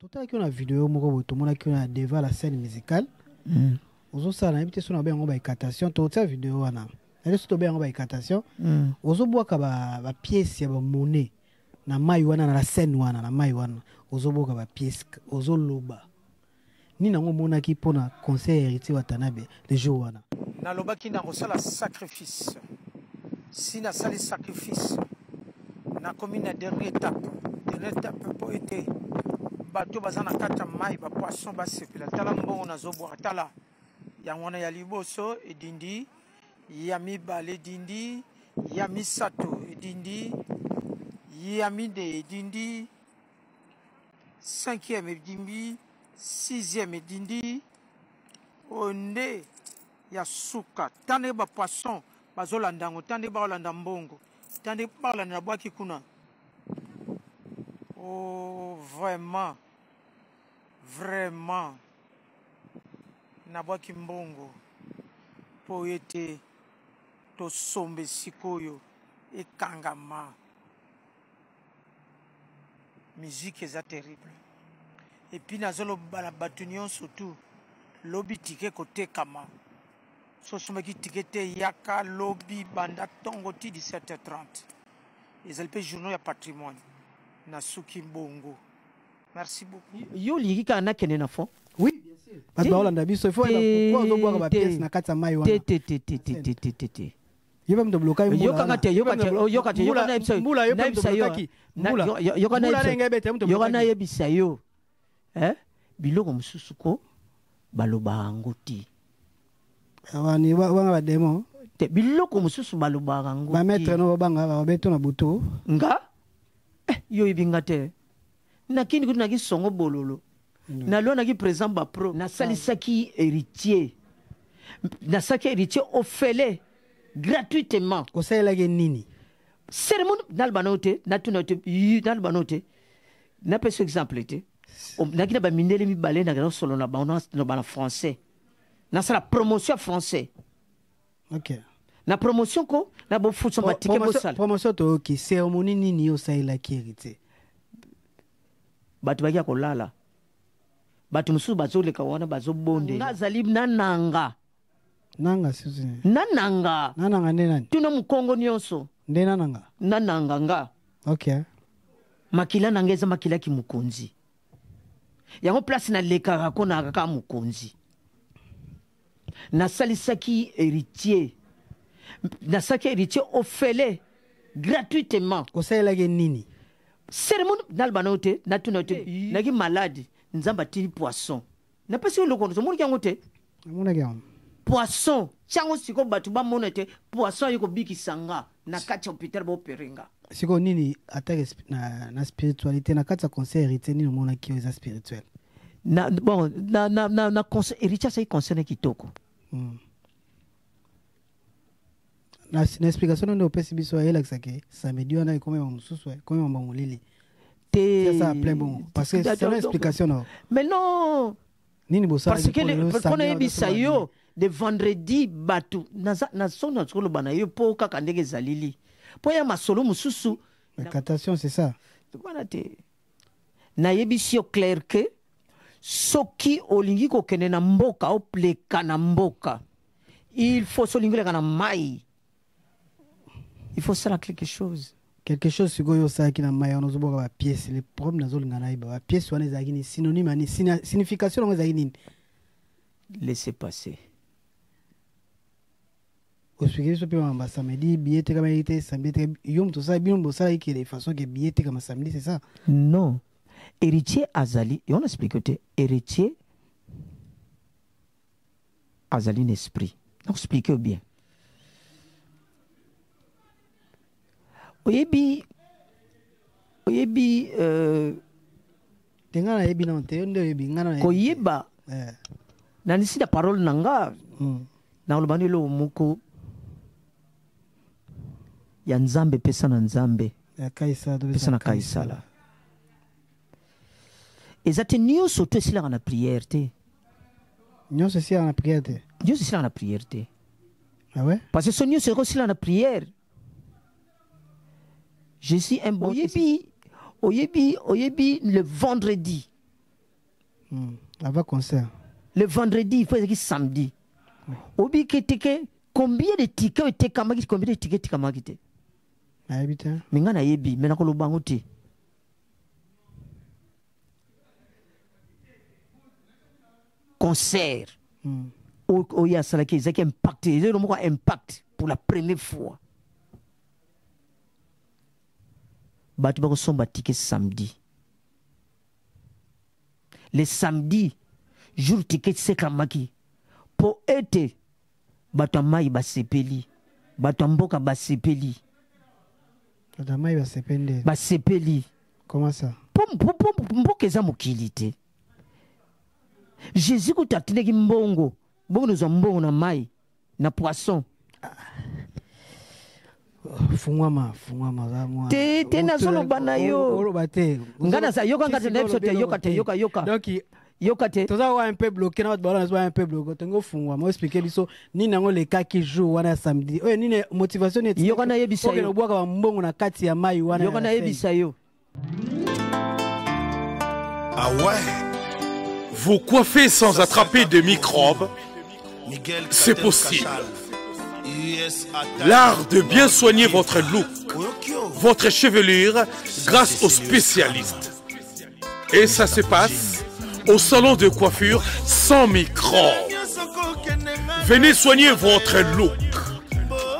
Total qui on a vidéo moko tout le monde qui on a devant la scène musicale. Ozo ça na invité sur na bengo ba écatation total vidéo wana. Elle est bengo ba écatation. Ozo boa ka ba pièce ya ba monnaie na mai wana na la scène wana na mai wana. Ozo boa ka ba pièce ozo loba. Ni na ngomona ki pona conseil héritier watanabe le jour wana. Na loba ki na kosala sacrifice. Si na sali sacrifice na commune na dernière étape pour été bateau bazana kata mai ba poisson ba sepela tala mbongo na zoboa tala ya ngwana ya liboso edindi ya mibale edindi ya misato edindi ya mide edindi 5e edindi 6e edindi onde ya suka tande ba poisson bazolanda ngo tande ba olanda mbongo tande ba olanda na bwaki kuna. Oh, vraiment, vraiment, Nabwaki Mbongo, poete, to sombe sikoyo, et kangama. Musique est terrible. Et puis, nazolo balabatunion surtout, lobby tike kote kama. So someki tikete yaka, lobby, banda tongoti 17h30. Ils appellent journaux à patrimoine. Nasuki Mbongo. Merci beaucoup. Yo ligi kana kene na fond. Oui, bien sûr. Parce que Hollande biso il faut pourquoi on boire ba pièce na kata mai wana. T. Yo va me bloquer mbula. Yo kanga te yo kana ebisa. Mbula yo pa bloquer. Yo kana ebisa yo. Biloko mususu ko baloba ngoti. Awani wanga ba demo. Te biloko mususu baloba ngoti. Ba mettre no banga ba beto na buto. Nga yo ibinga te nakini kuti naki songo bololo nalo naki présent ba pro na salisaki héritier na saki héritier ofele gratuitement osela ke nini cérémonie nalbanote natunote nalbanote na pese exemple te naki na ba mindele mi balé na solo na ba français na sala promotion français. OK. Na promotion ko na bo fuso matike bo sala promotion to ki cérémonie nini yo saila ki hérité batu bakia kolala batu musu bazoleka wana bazobonde ngazali nanga sisi nanga nani tuna mukongo nyonso nde nanga nga. OK. Makila nangeza makila ki mukonzi yango place na leka ko na ka mukonzi na salisaki héritier na saki héritier ofele gratuitement osela ke nini cérémonie nalbanote natunote naki malade nzamba tini poisson na pesi lo kono mo ngango te mona ga poisson chango siko batu ba monete poisson yiko biki sanga na kati hôpital bo perenga siko nini attaque na spiritualité na kati conseil héritier nini mona ki eza spirituel na bon na conseil héritier ça concerne kitoko. Na explication ndio pesi biso ela kisake samedi wana iko mema mususu iko mema mulili c'est ça plein bon parce que c'est une explication non mais non nini bosa parce que qu'on a ebisa yo de vendredi batu na sona skolo bana yo po kaka ndenge zalili po ya masolo mususu catation c'est ça voilà te na yebisi yo clair que soki olingi ko kene na mboka o pleka na mboka il faut solingula na mai. Il faut ça quelque chose. Quelque chose sur goyo ça qui na mai on ozoboka ba pièce les problèmes nazo lingana iba ba pièce wana ezaki ni synonyme ni signification ngo ezaki ni laissez passer. Ospike so pe mamba samedi billet kama ite samedi yom to ça bino ça qui de façon que billet kama samedi c'est ça. Non. Héritier azali et on explique que héritier azali l'esprit. Donc expliquez bien. Oyebi tengana yebi na te ndo yebi ngana ko yeba na nisi da parole nanga na lobani lo muko ya nzambe pesa na nzambe ya kaisa do pesa na kaisala ezate nyonso to esila na prière te nyonso esila na prière te nyonso esila na prière te ah ouais parce que so nyonso esila na prière. Je suis un bon. Oyebi le vendredi. Avant concert. Le vendredi, il faut que samedi. Obi keteke, combien de tickets étaient kamaki, combien de tickets étaient kamaki? Mais ngana yebi, mais nakolo bangote. Concert. Il y a ça qui est impacté. Il y a un impact pour la première fois. Batu bako somba ticket samedi. Le samedi, jour ticket c'est kamaki. Pour être batamai basepeli, batamboka basepeli. Batamai basepende. Basepeli. Comment ça? Mbokeza mokilité. Jésus kutatine ki mbongo. Bongo nous mbongo na mai na poisson. Fungwama te na solo bana yo ngana sa yoka ngata na episode yoka donc yoka te toza wa un peu bloqué na ba na un peu bloqué tengo fungwama expliquer biso ni nango le cas qui joue wana samedi oyo ni motivation ni yoka na yebisa yo obwa ka mbongo na kati ya mai wana yoka na yebisa yo. Ah ouais, vous coiffez sans attraper de microbes, c'est possible. L'art de bien soigner votre look, votre chevelure grâce aux spécialistes. Et ça se passe au salon de coiffure sans microbes. Venez soigner votre look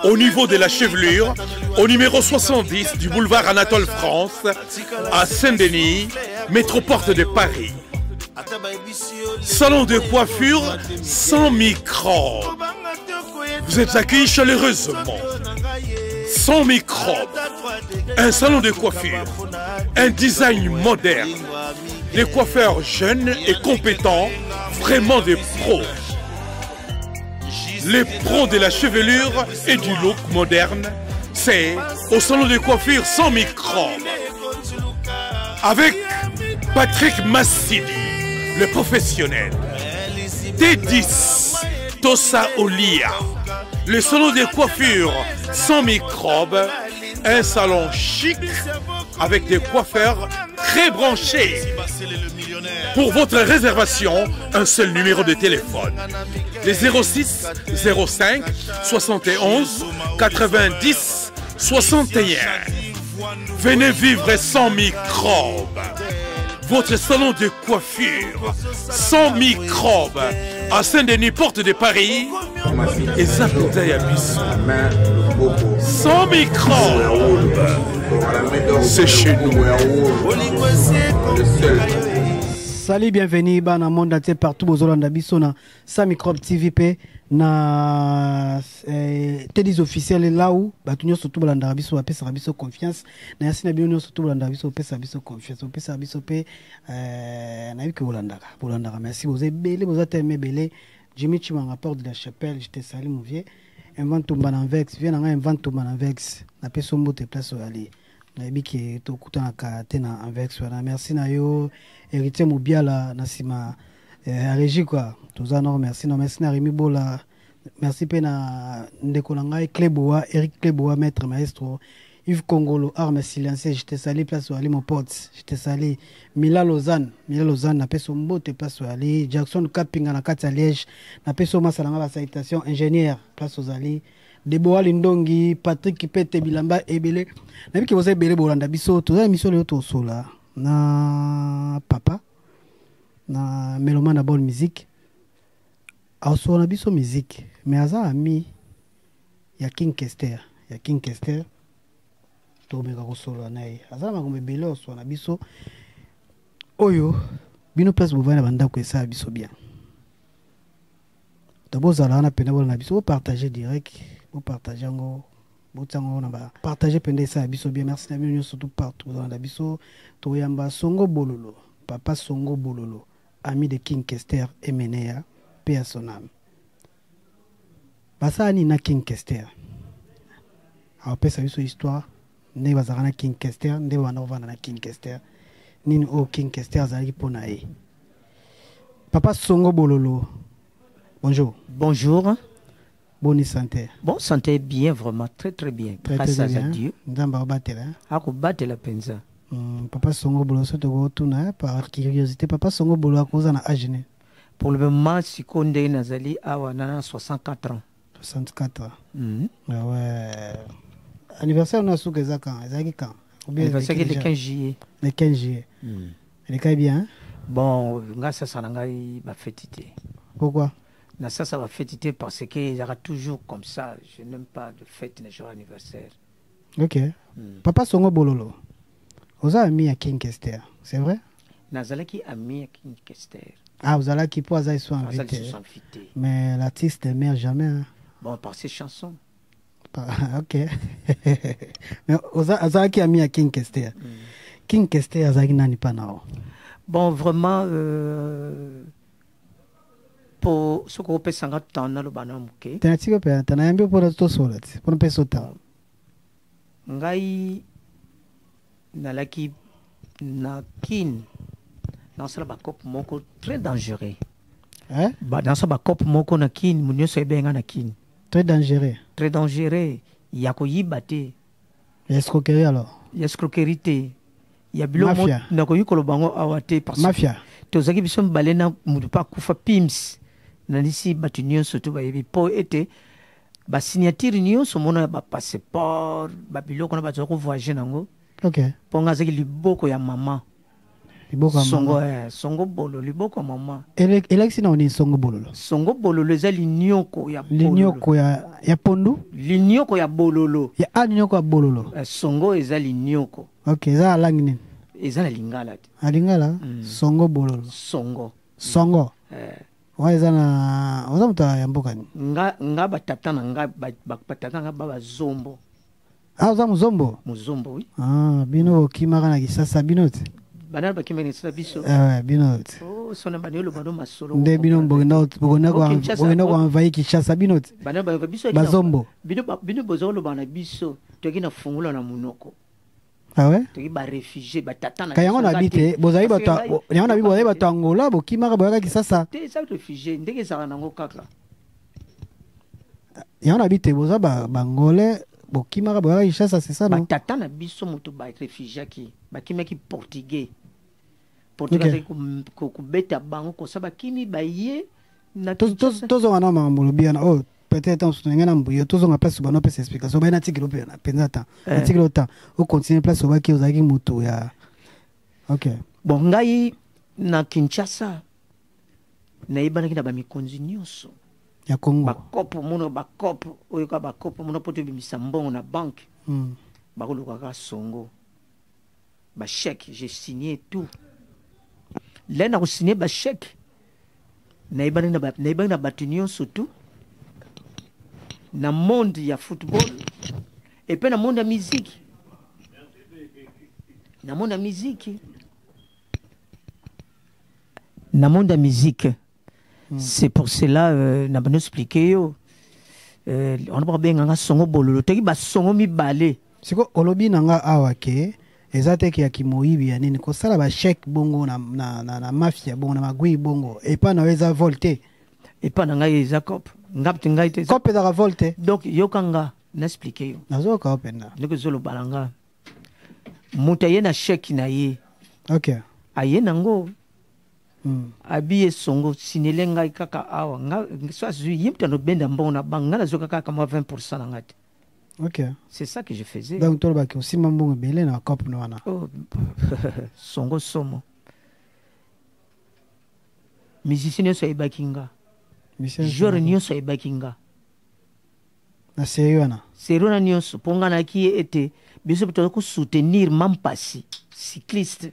au niveau de la chevelure, au numéro 70 du boulevard Anatole France, à Saint-Denis, métroporte de Paris. Salon de coiffure sans microbes. Vous êtes accueillis chaleureusement, sans microbes. Un salon de coiffure, un design moderne, des coiffeurs jeunes et compétents, vraiment des pros. Les pros de la chevelure et du look moderne, c'est au salon de coiffure sans microbes. Avec Patrick Massidi, le professionnel. T10, Tosa Olia. Le salon de coiffure sans microbes, un salon chic avec des coiffeurs très branchés. Pour votre réservation, un seul numéro de téléphone. Les 06 05 71 90 61. Venez vivre sans microbes. Votre salon de coiffure sans microbes à Saint-Denis, porte de Paris et Zakouta Bissou. Sans microbes, c'est chez nous. Salut, bienvenue dans le monde entier partout aux Hollandais Bissona, sans microbe TVP na télis officiel là où batunyo surtout Hollandais Bisso a pesa biso confiance na yasina bino surtout Hollandais Bisso pesa biso confiance pesa biso pe na yiki Hollandais merci vous êtes belé vous êtes aimé belé Jimmy Chimanga porte de la chapelle j'étais salé mon vieux invente tomba en vex viens nga invente tomba en vex na peso mbote place aller na yiki to kutana ka tena en vex wana merci na yo héritier Moubiala Nassima régie quoi tous en merci non merci na Rémi Bola merci pena ndekolanga Kleboa Eric Kleboa maître maestro Yves Congolo arme silencieux j'étais salé place où aller mon pote j'étais salé Mila Lausanne na peso mbote place où aller Jackson Kapinga na kati Liège na peso masalanga la salutation ingénieur place aux aller Deboa Lindongi Patrick Kipete Bilamba ebele na biki boza ebele bolanda biso toza émission le to sola na papa na mélomane na bonne musique aso na biso musique mais aza ami ya King Kester to meka ko solo na ye aza na ngombe belo so na biso oyo bino place bovana banda ko esa biso bien d'abord za na pena na biso vous partager direct vous partager ngo botango na ba partager pende esa biso bien merci na bino surtout partout dans la biso to yamba Songo Bololo papa Songo Bololo ami de King Kester Emenea paix à son âme basani na King Kester a pesa biso histoire ne bazana King Kester nde wana vana na King Kester nini o King Kester azali pona e papa Songo Bololo bonjour bonne santé Bonne santé bien vraiment très très bien grâce à Dieu ndamba batela ako batela penza Papa Songo Bolo, c'est par curiosité. Papa Songo Bolo a cause à Agené. Pour le moment, si Konde Nazali a 64 ans. 64 ans. Ouais. Anniversaire, on a sous que quand? Anniversaire le 15 juillet. Le 15 juillet. Il est bien. Bon, ça, ça va fêter. Pourquoi? Ça va fêter parce qu'il y aura toujours comme ça. Je n'aime pas de fête les jours anniversaire. Ok. Papa Songo Bololo. Vous avez mis à King Kester, c'est vrai? Nazalaki a mis à King Kester. Ah, vous allez qui peut sont invités. Mais l'artiste ne meurt jamais. Hein. Bon, par ses chansons. Ok. Mais vous avez qui a mis à King Kester. King Kester, vous avez nani pas nao. Bon, vraiment, pour ce qu'on peut s'en attendre, le banam, ok? T'as un petit peu, t'as un peu pour le tour, pour ne pas sauter. Ngai nalaki nakin dans sa bakop moko très dangereux. Hein? Dans sa bakop moko nakin munyo so ebenga nakin. Très dangereux. Très dangereux. Yako yibate. Escroquerie alors. Escroquerie. Ya bilo mo nako yikolo bango awate parce mafia. Tozaki biso balena mudu pa kufa pims. Nandisi batunyo soto ba yebi po ete ba signature nyonso mona ba passeport ba biloko na bato ko voyager nango. OK. Ponga zaki liboko ya mama. Liboko ya songo mama. Songo bolo liboko mama. Elexi na oni songo bololo. Songo bololo za linyoko ya bololo. Linyoko ya pondu? Linyoko ya bololo. Ya linyoko ya bololo. Songo eza linyoko. OK, za langi nini? Eza na lingala. Lingala? Songo bololo. Songo. Songo. Ouais, na oza muta ya mboka ni. Nga batata na nga batata nga baba zombo. Ah, oza muzombo? Muzombo, oui. Ah, bino kimaka na kisasa binote. Banana bakimaka na kisasa biso. Binote. Oh, sona banelo bado masolo. Nde bino mbona kwa envahi Kinshasa binote. Banana ba biso bazombo. Bino bozolo bana biso. Toki na fungula na munoko. Ah ouais? Toki ba réfugié batata na. Kayango na bite, bozali bata, yango na bozali bata Angola, bokimaka boyaka Kisasa. Te sa réfugié, ndenge za nango kaka. Yango na bite boza bangolais, bokimaka boyaka Kinshasa, c'est ça non? Batata na biso moto ba réfugié ki, bakimaki portugais. Portugais ko beta bango ko saba kimi ba ye na tozo wana mambo biana oh peut-être on se ngana mbuyo tozo nga place bano pesa explication ba na tikilo pe na penza ta tikilo ta o continue place ba ki ozaki mutu ya. OK. Bon ngai na Kinshasa na ibana kina ba mikonzi nyonso ya Congo ba kopo oyo ka ba kopo mono poto bimisa mbongo na banque ba ko luka songo ba chèque j'ai signé tout là na ko signé ba chèque na ibana batu nyonso tout na monde ya football et puis na monde ya musique na monde ya musique c'est pour cela na bano expliquer yo on va bien nga songo bololo teki ba songo mibale siko olobi nanga awa ke ezate ke ya kimoyibi ya nini ko sala ba chèque bongo na mafia bongo na magui bongo et pas na weza volter et pas na ngai eza cop ngapti ngai te cop da volter donc yokanga na expliquer yo nazo ka openda ndeko zolo balanga mutaye na chèque na ye. OK. Aye nango abi songo sinele ngai kaka awa nga so zu yimta no benda mbongo na banga na zoka kaka mo 20% na ngati. OK. C'est ça que je faisais. Donc toi baki aussi mbongo belé na cop no wana. Oh songo somo. Musicien so ibakinga. Joueur nyonso ibakinga. Na sérieux na. Sérieux na nyonso ponga na ki ete biso peut ko soutenir Mampasi cycliste.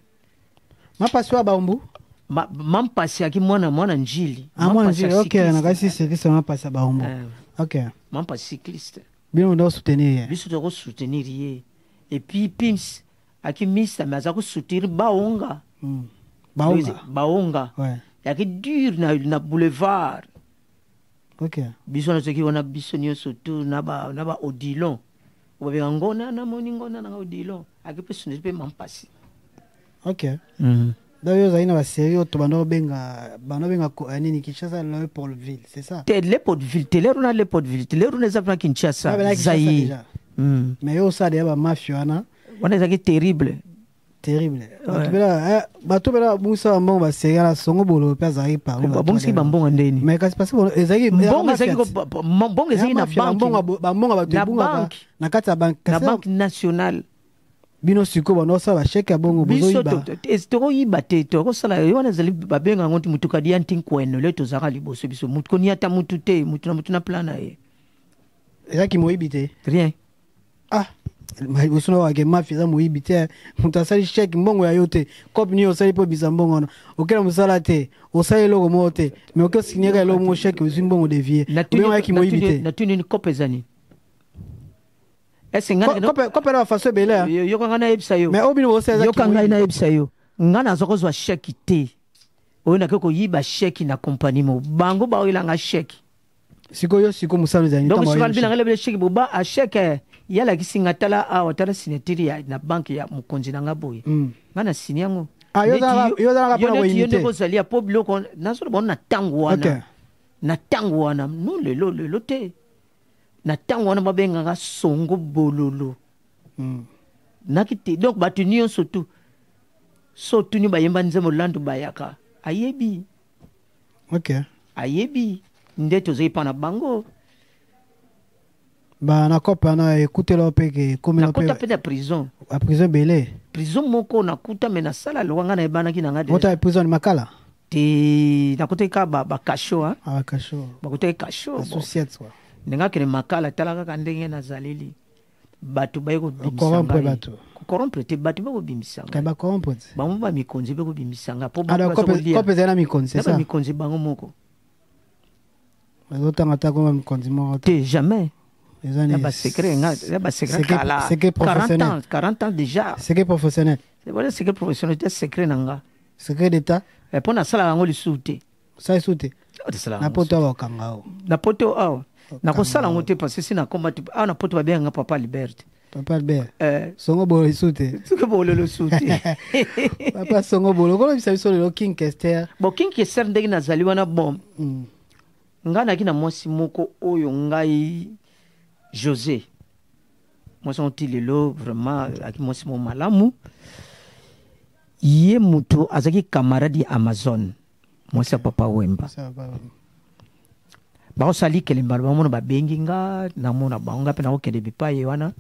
Mampasi wa baumbu? Mampasi aki mwana njili. Mwana njili. OK, na kasi cycliste Mampasi baumbu. OK. Mampasi cycliste. Bien on doit soutenir. Biso to ko soutenir ye. Et puis Pims aki mista maza ko soutenir Baonga. Baonga. Ouais. Yaki dur na boulevard. OK. Biso na soki wana biso nyonso tout na ba Odilon. Obe ngona na moningona na Odilon. Aki pe sunne pe Mampasi. OK. D'ailleurs ça ina ba série to bano benga ko nini Kinshasa le Paulville, c'est ça? Le Paulville, runa le Paulville, runa za na Kinshasa. Zaï. Mais yo ça de ba mafia na. Wana zaki terrible. terrible. Bato bela busa mbongo ba sega la songo bolo pe azali par. Bongo si bambongo ndeni. Mais kasi parce que ezali mbongo ezali na banque. Bambongo bato bunga na kati ya banque. Na banque nationale. Bino siko bano sa ba chèque ya bongo bozo yiba. Toko yiba te toko sala yona zali babenga ngoti mutuka di antin kweno le tozaka liboso biso mutu koni ata mutu te mutu na plana ye. Ezaki moyibite. Rien. Ah. Mais vous savez que ma fille a moyibité. Mutu asali chèque mbongo ya yote. Kopi ni osali po bisa mbongo no. Okela musala te. Osali logo mote. Mais okela signera logo mo chèque usi mbongo devier. Mbongo yaki moyibité. Na tuni ni kope zani. Kope la façon bela. Yo kanga ebisa yo. Mais obino osali yo kanga na ebisa yo. Ngana zokozwa chèque te. Oyo na koko yiba chèque na compagnie mo. Bango ba oyilanga chèque. Siko musalo zani. Donc siko albina ngale chèque bo ba a chèque yala kisinga tala a tala sinetiri ya na banque ya mukonzi na ngaboye. Ngana sinyango. Yo za kapona yo ndeko zalia po biloko nazo bona tango wana. Na tango wana no lelo te. Na tango wana mabenga nga songo bololo. Nakiti donc batunion surtout ni bayemba nzemo landu bayaka. Ayebi. OK. Ayebi ndeto zepa na bango. Ba na kopa na écouter lo pe ke comme na kota pe de prison. A prison belé. Prison moko na kuta mena sala lo ngana ebana ki nanga de. Mota prison makala. Te na kota ka ba kasho ha. Ah kasho. Ba kota kasho. Associate swa. Nenga kene makala talaka kandenge na zaleli. Batu bayeko bimisanga. Corrompre batu. Corrompre te batu bayeko bimisanga. Ka ba corrompre. Ba mo ba mikonzi bayeko bimisanga po ba. Alors kope zena mikonzi c'est ça. Ba mikonzi bango moko. Autant attaque comme mikonzi mo. Te jamais. Il y a des secrets, secret professionnel. 40 ans déjà. Secret professionnel. C'est voilà secret professionnel, c'est secret nanga. Secret d'état. Et pour na sala ngo lisuté. Ça lisuté. Na poto wa kangao. Na poto awa. Na ko sala ngo te parce que na combat na poto ba bien nga papa Liberté. Papa Albert. Songo bolo lisuté. Songo bolo lisuté. Papa songo bolo ko bisa biso le King Kester. Bo King Kester ndenge na zaliwa na bom. Ngana kina mwasi moko oyo ngai José, moi son tilelo vraiment avec moi c'est mon malamu. Yé muto azaki camarade Amazon. Moi c'est papa Wemba. Ba osali kelemba ba mona ba benginga na mona ba nga pe na okende bipa ye wana.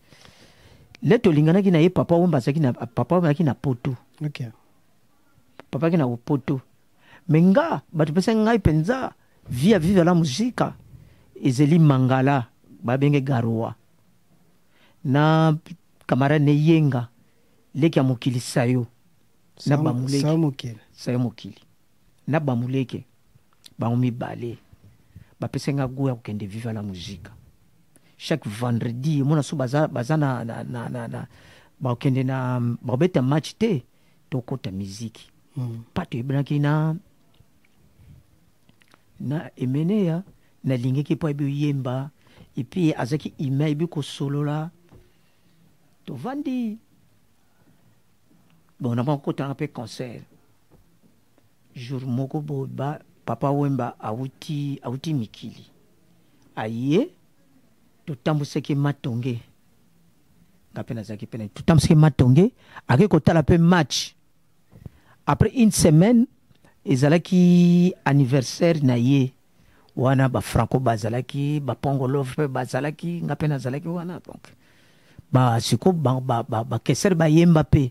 Leto lingana ki na ye papa Wemba azaki na papa Wemba ki na poto. OK. Papa ki na poto. Menga ba tu pesa ngai penza via vive la musique. Ezeli Mangala babenge garoa na kamara ne yenga leki ya mokili sayo na bamuleke sayo mokili na bamuleke bangomi bale bapesenga goya kokende viva la musique chaque vendredi mona so baza na bakende na babeta match te tokota musique pato ibranaki na emeneya na lingeki po yemba. Et puis, azaki ime ibi ko solo la. To vandi. Bon, on a pas encore un concert. Jour moko ba papa Wemba auti mikili. Aye. To tambuseki matonge. Kapena zaki pena. To tambuseki matonge. Ake ko tala pe match. Après une semaine, ezalaki anniversaire na ye. Wana ba franco bazalaki ba pongolov pe bazalaki ngapena zalaki wana donc ba siko ba keser ba yemba pe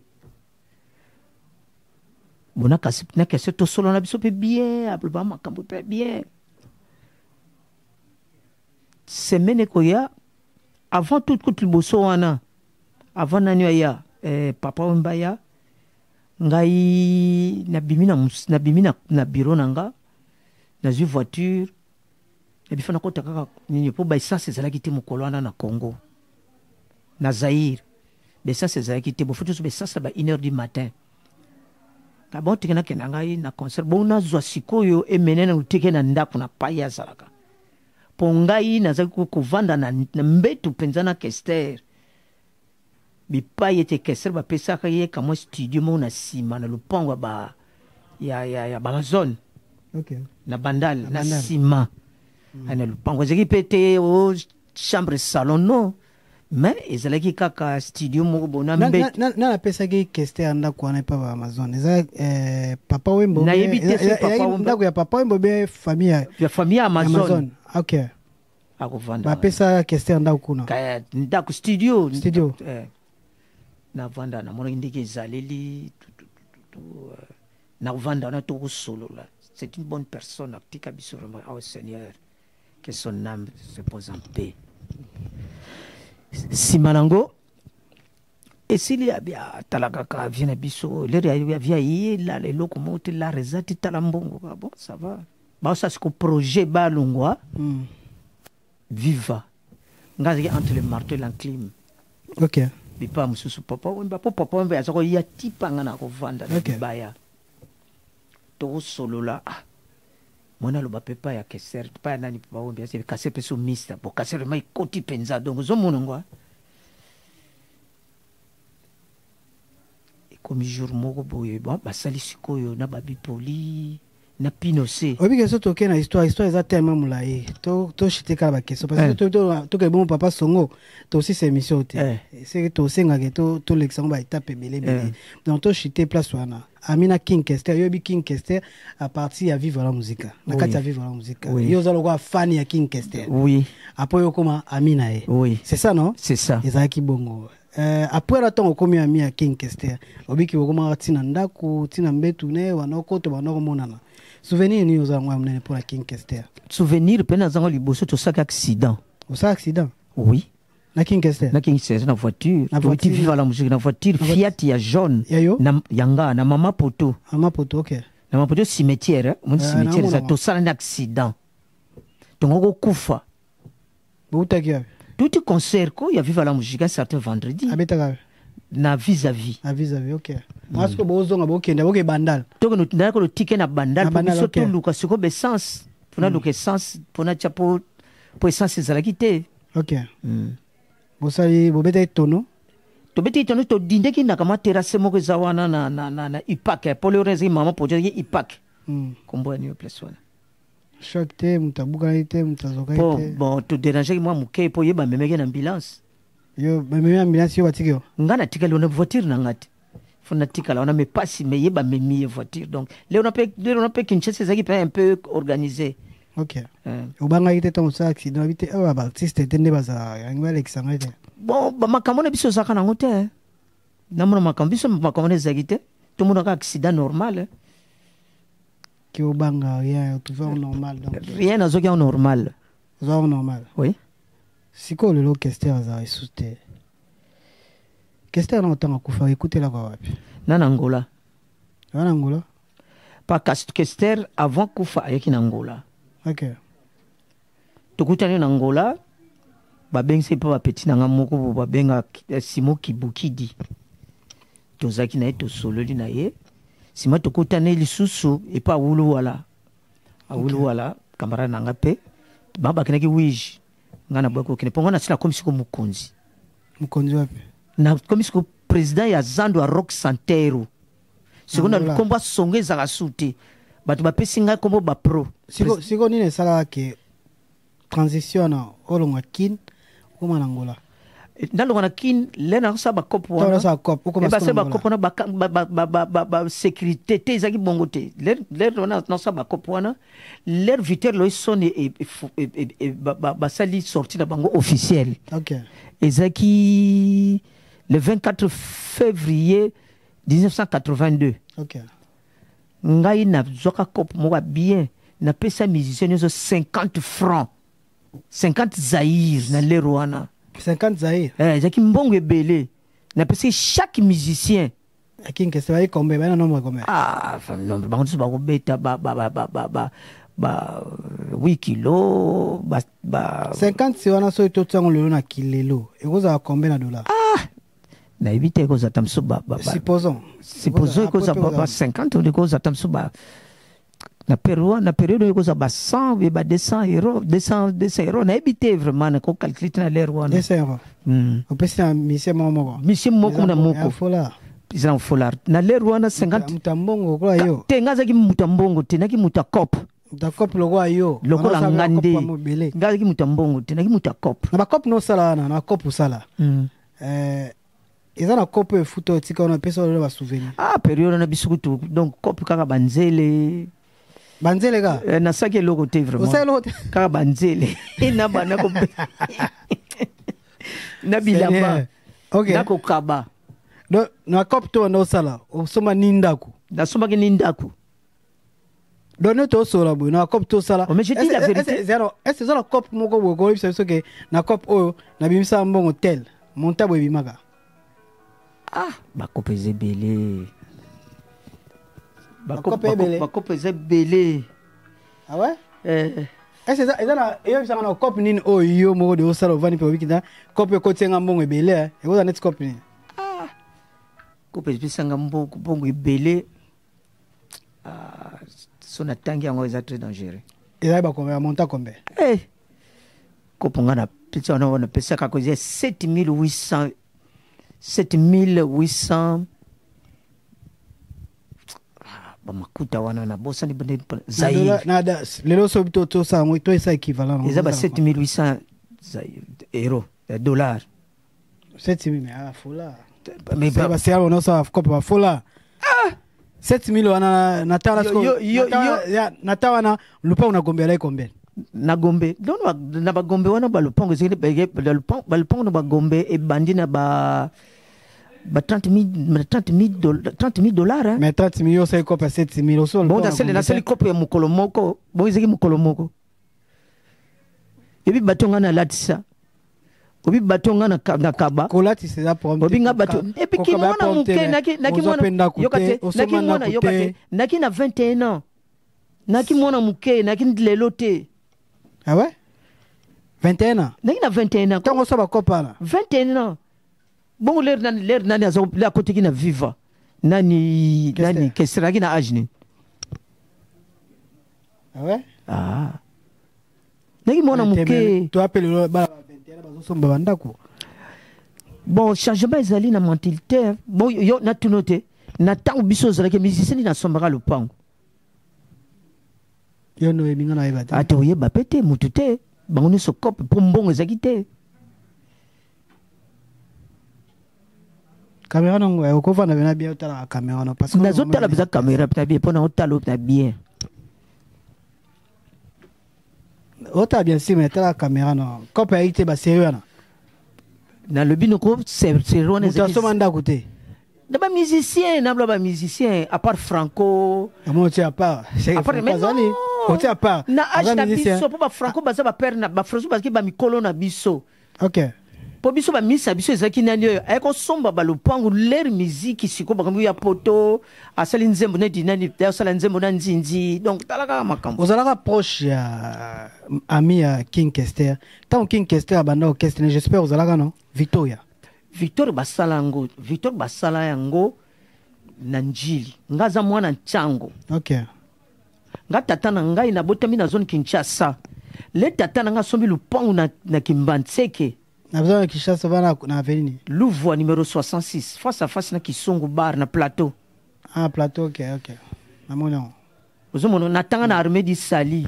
bona kasi na kese to solo na biso pe bien apple ba makambo pe bien semaine ko ya avant tout liboso wana avant nani ya papa Wemba ya ngai na bimina na bureau nanga na une voiture. Et puis, il faut que ça c'est ça qui était mon colonne na Congo. Na Zaïre. Mais ça, c'est ça qui était. Il faut que ça c'est 1h du matin. Quand tu as un concert, bon, on a Zoasiko et Menen ou Teke Nanda pour na paya Zalaka. Pongai, Nazako Kovanda, Nambetu Penzana Kester. Mais pas était Kester, va pesa kaye comme studio, mon asima, na le pont, ba, ya Amazon. OK. Na bandal, na sima. Le pont, vous avez pété au chambre salon, non. mais ezalaki kaka studio moko bona na mbete na pesa ki Kester ndako wana pa ba Amazon eza papa Wembo na yebite so papa Wembo ndako ya papa Wembo be famille ya famille Amazon OK akovanda ba pesa Kester ndako kuna kaya ndako studio na vanda na mona ndike ezaleli na vanda na to solo là c'est une bonne personne aktika biso vraiment au Seigneur que son âme se pose en paix. Simanango esili abia talakaka vient biso le via là les locomotives la rezati talambongo bon ça va ba ça c'est que projet balongwa viva ngazi entre le marteau et l'enclume. OK bipa mususu papa wemba azako ya tipanga na kovanda na baya to solo la mona lo bapepa ya Kester pa nani pa wemba c'est casser peso mista bo casser mai koti penza donc zo monongwa comme jour moko boye bon basali sikoyo na babipoli na pinocé obi keso to kena histoire eza tellement moulaye to chité kala ba keso parce que to ke bon papa songo to aussi c'est émission te c'est to senga ke to l'exemple ba étape belé donc to chité place wana Amina King Kester yobi King Kester à partir à vivre la musique na kati ya vivre la musique yo zalo kwa fan ya King Kester oui après yo koma Amina oui c'est ça non c'est ça ezaki bongo après la temps okomi ami ya King Kester obiki okoma tina ndako tina mbetu ne wana koto banoko monana souvenir ni ozangwa mnene pour la King Kester souvenir pena zango liboso to saka accident oui na King Kester na voiture tu vivre la musique na voiture Fiat ya jaune na yanga na mama poto OK na mama poto cimetière mon cimetière ça to sala un accident tongoko kufa bouta tout concert ko ya vivre la musique un certain vendredi abetaka na vis-à-vis OK parce que bozonga bokenda boke bandal to que nous ko le ticket na bandal pour biso to luka siko be sens pona luka sens pona chapo po essence ezalaki te OK bosali bobeta tono to beti tono to dindeki na kama terrasse moko zawana na ipak pour le rezi mama poje ipak kombo ni place wana choc te mutabuka ite mutazoka ite bon to déranger moi muke po yeba memeke na ambulance yo memeke ambulance yo batikyo ngana tikali ona voiture na ngati fona tikala ona me passe me yeba memi voiture donc le on peut Kinshasa zaki un peu organisé. OK obanga ite to sa accident habite ba artiste tende baza yangwa Alexandre ite bon ba makamona biso zaka na ngote na mona makambiso makamona zakite to mona ka accident normal qui obanga rien toujours normal donc rien na zoki normal normal oui siko le Kester za isute Kester na otanga kufa écouter la kwa wapi na Angola pas Kester avant kufa ayaki na Angola. OK tokutani na Angola babengisi pa petit na ngamoko babenga Simo Kibukidi tozaki na to sololi na ye sima tokutani lisusu et pas wulu wala kamara nanga pe baba kinaki wiji ngana bako kine pongo na sila komisiko mukonzi wapi na komisiko président ya Zando a Rock Santero seconda komba songeza la sute batu bapesinga kombo ba pro siko nini sala ke transition na olonga kin kuma Angola ndalo na kin lena sa ba kopo wana sa kopo kuma ba kopo na ba sécurité te zaki bongo te ler na sa ba kopo wana leur viteur lo sonne et ba sali sorti na bango officiel. OK ezaki le 24 février 1982. OK ngai na zoka kopo mo bien na pesa musicien zo 50 francs 50 zaïr na leroana 50 zaïr zaki mbongo ebele na pesa chaque musicien King Kester va combien ba nombre combien nombre ba nso ba ko beta ba 8 kilos ba 50 si wana so to tsango lelo na kilelo ekoza combien na dollars na éviter ko za tamso ba supposons ko za ba 50 ou ko za tamso ba na période ko za ba 100 et ba 200 euros na éviter vraiment na ko calculer na l'air wana 200 euros on peut se mission moko na moko ils en folar na l'air wana 50 mutambongo kwa yo te ngaza ki mutambongo te na ki mutakop ta cop logo ayo lokola ngande ngaki mutambongo te naki mutakop na ba cop no sala na cop sala eza na cop futo tika on pesa le ba souvenir période na bisukutu donc cop kaka banzele ga na saki logo te vraiment kaka banzele na bana ko na bilamba na ko kaba do na cop to no sala o soma nindaku na soma ke nindaku donne to sala bo na cop to sala mais je dis la vérité est-ce que la cop moko bo ko bisa que na cop o na bimisa mbongo tel monta bo bimaka bakope ezebele bakope ezebele ouais est-ce que eza na yo bisa na cop nini o yo moko de osala ovani pe wikida cop ko tsenga mbongo ebele e oza net cop ni kope ezebisanga mbongo ebele son atangi yango eza très dangereux eza bakombe monta kombe kopo nga na pizza wana pesa kako 7800 bamakuta wana na bosa ni bane zaire nada lelo so bito to sa mo to esa équivalent eza ba 7800 euros dollars 7000 mais fola mais ba c'est alors non ça kopo ba fola 7000 wana natala wana lupa una gombe lai kombe na gombe don na ba gombe wana ba lupango ezeli ba lupango na ba gombe e bandi na ba 30,000 dollars mais 30,000 c'est quoi pas 7,000 au sol bon da sele na sele kopo ya mukolo moko bon ezeki mukolo moko ebi batonga na latisa obi batonga na kaba kolati c'est ça pour obi nga bato epi ki mwana muke naki mwana yokate naki na 21 ans naki mwana muke naki lelo te ah ouais 21 ans naki na 21 ans tango so ba kopa na 21 ans bon l'air nani azo la côté qui na viva nani kesera ki na ajni ah ouais naki mwana muke to appelle ba 21 ba zo somba bandako bon changement ezali na mentalité bon yo na tunote na tango biso zalaki musicien na sombara le pango yo no eminga na eba te atoye ba pete mutute bango ni sokop pour mbongo ezaki te caméra non ko vana bena bien otala caméra non parce que nazo tala bisa caméra pita bien pona otala pita bien ota bien si mais tala caméra non ko pa ite ba sérieux na le bino ko c'est rone ezaki so manda côté de ba musicien na ba musicien à part Franco moi tu à part c'est Fazali on tu à part na age na biso po ba Franco baza ba père na ba François parce que ba mikolo na biso OK po biso ba misa biso ezaki nani oyo ayeko somba ba lupango l'air musique siko bakambi ya poto asali nzembo ne dinani ya sala nzembo na nzinzi donc talaka makambo ozalaka proche ya ami ya King Kester tant King Kester banda orchestre j'espère ozalaka non Victoria basala yango na njili ngaza mwana nchango OK nga tata na ngai na botami na zone Kinshasa le tata na nga sombi lupango na Kimbantseke na besoin de Kinshasa va na avenue Louvois numéro 66 face à face na Kisongo bar na plateau plateau OK na mono ozomono na tanga na Armée du Sali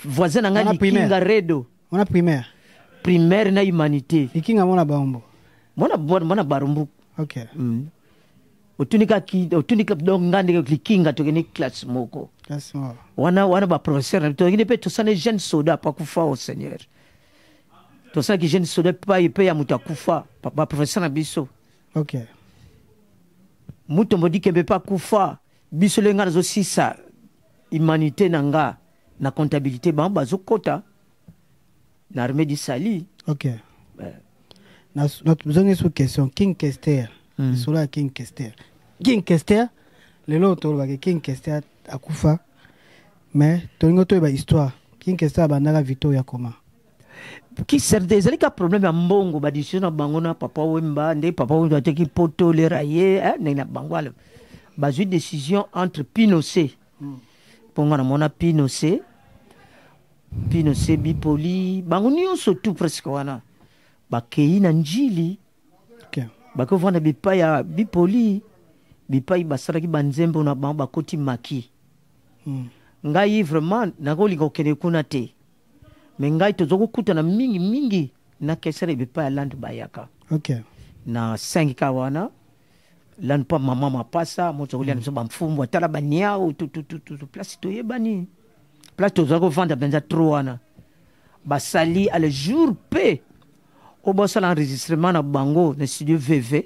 voisin na nga ni Kinga Redo on a primaire na humanité ikinga mona baombo mona barumbu OK otunika donc ngande Kinga tokeni classe moko wana ba professeur na tokeni pe to sane jeune soda pa kufa au Seigneur to sane jeune soda pa ipe ya mutakufa ba professeur na biso OK muto modi kembe pa kufa biso le ngana zo sisa humanité nanga na comptabilité ba bazokota na Armée du Sali OK notre besoin de question King Kester sur la King Kester le loto ba King Kester akufa mais tolingo to ba histoire King Kester bandaka Victoria comment qui sert des alika problème ya mbongo ba decision na bango na papa Wemba nde papa Wemba teki poto le raye na bango ala ba ju décision entre Pinochet ponga na mona Pinochet Bipoli bango nyonso tout presque wana bakei na njili OK bako vona bipa ya Bipoli bipai basala ki banzembo na bango bakoti maki ngai vraiment nakolinga kokende kuna te me ngai tozokokutana mingi na kesere ebepa ya landu bayaka ok na 5 ka wana landu pa mama mapasa motokolia biso bamfumbu atala baniao place toyebani place tozala kovanda mpenza 3 wana basali a le jour pe o bosala enregistrement na bango na studio VV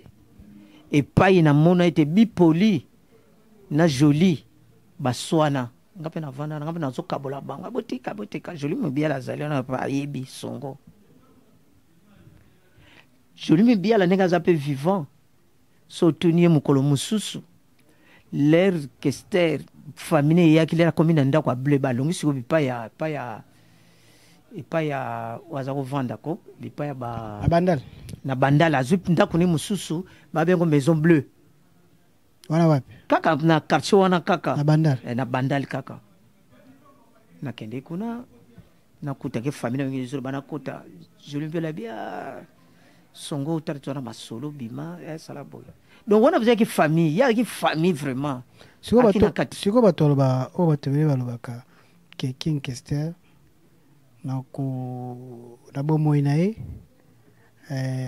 epai na mona ete bipoli na joli baswana ngape na vanda ngape na zokabola bango botika joli mobiala azali na pa yebi songo joli mobiala nenga zape vivant so tunie mukolo mususu l'air kester famille ya kile na komina ndako a bleu balongi siko bipa ya waza kovanda ko bipa ya ba bandal na bandala azup ndako ni mususu babengo maison bleue wana wapi kaka na quartier wana kaka na bandal kaka na kende kuna na kuta ke famille ngi zuru bana kuta joli mbela bia songo territoire masolo bima sala boy donc on a besoin que famille il y a qui famille vraiment siko bato ba o batebele balobaka ke King Kester na bomoi na ye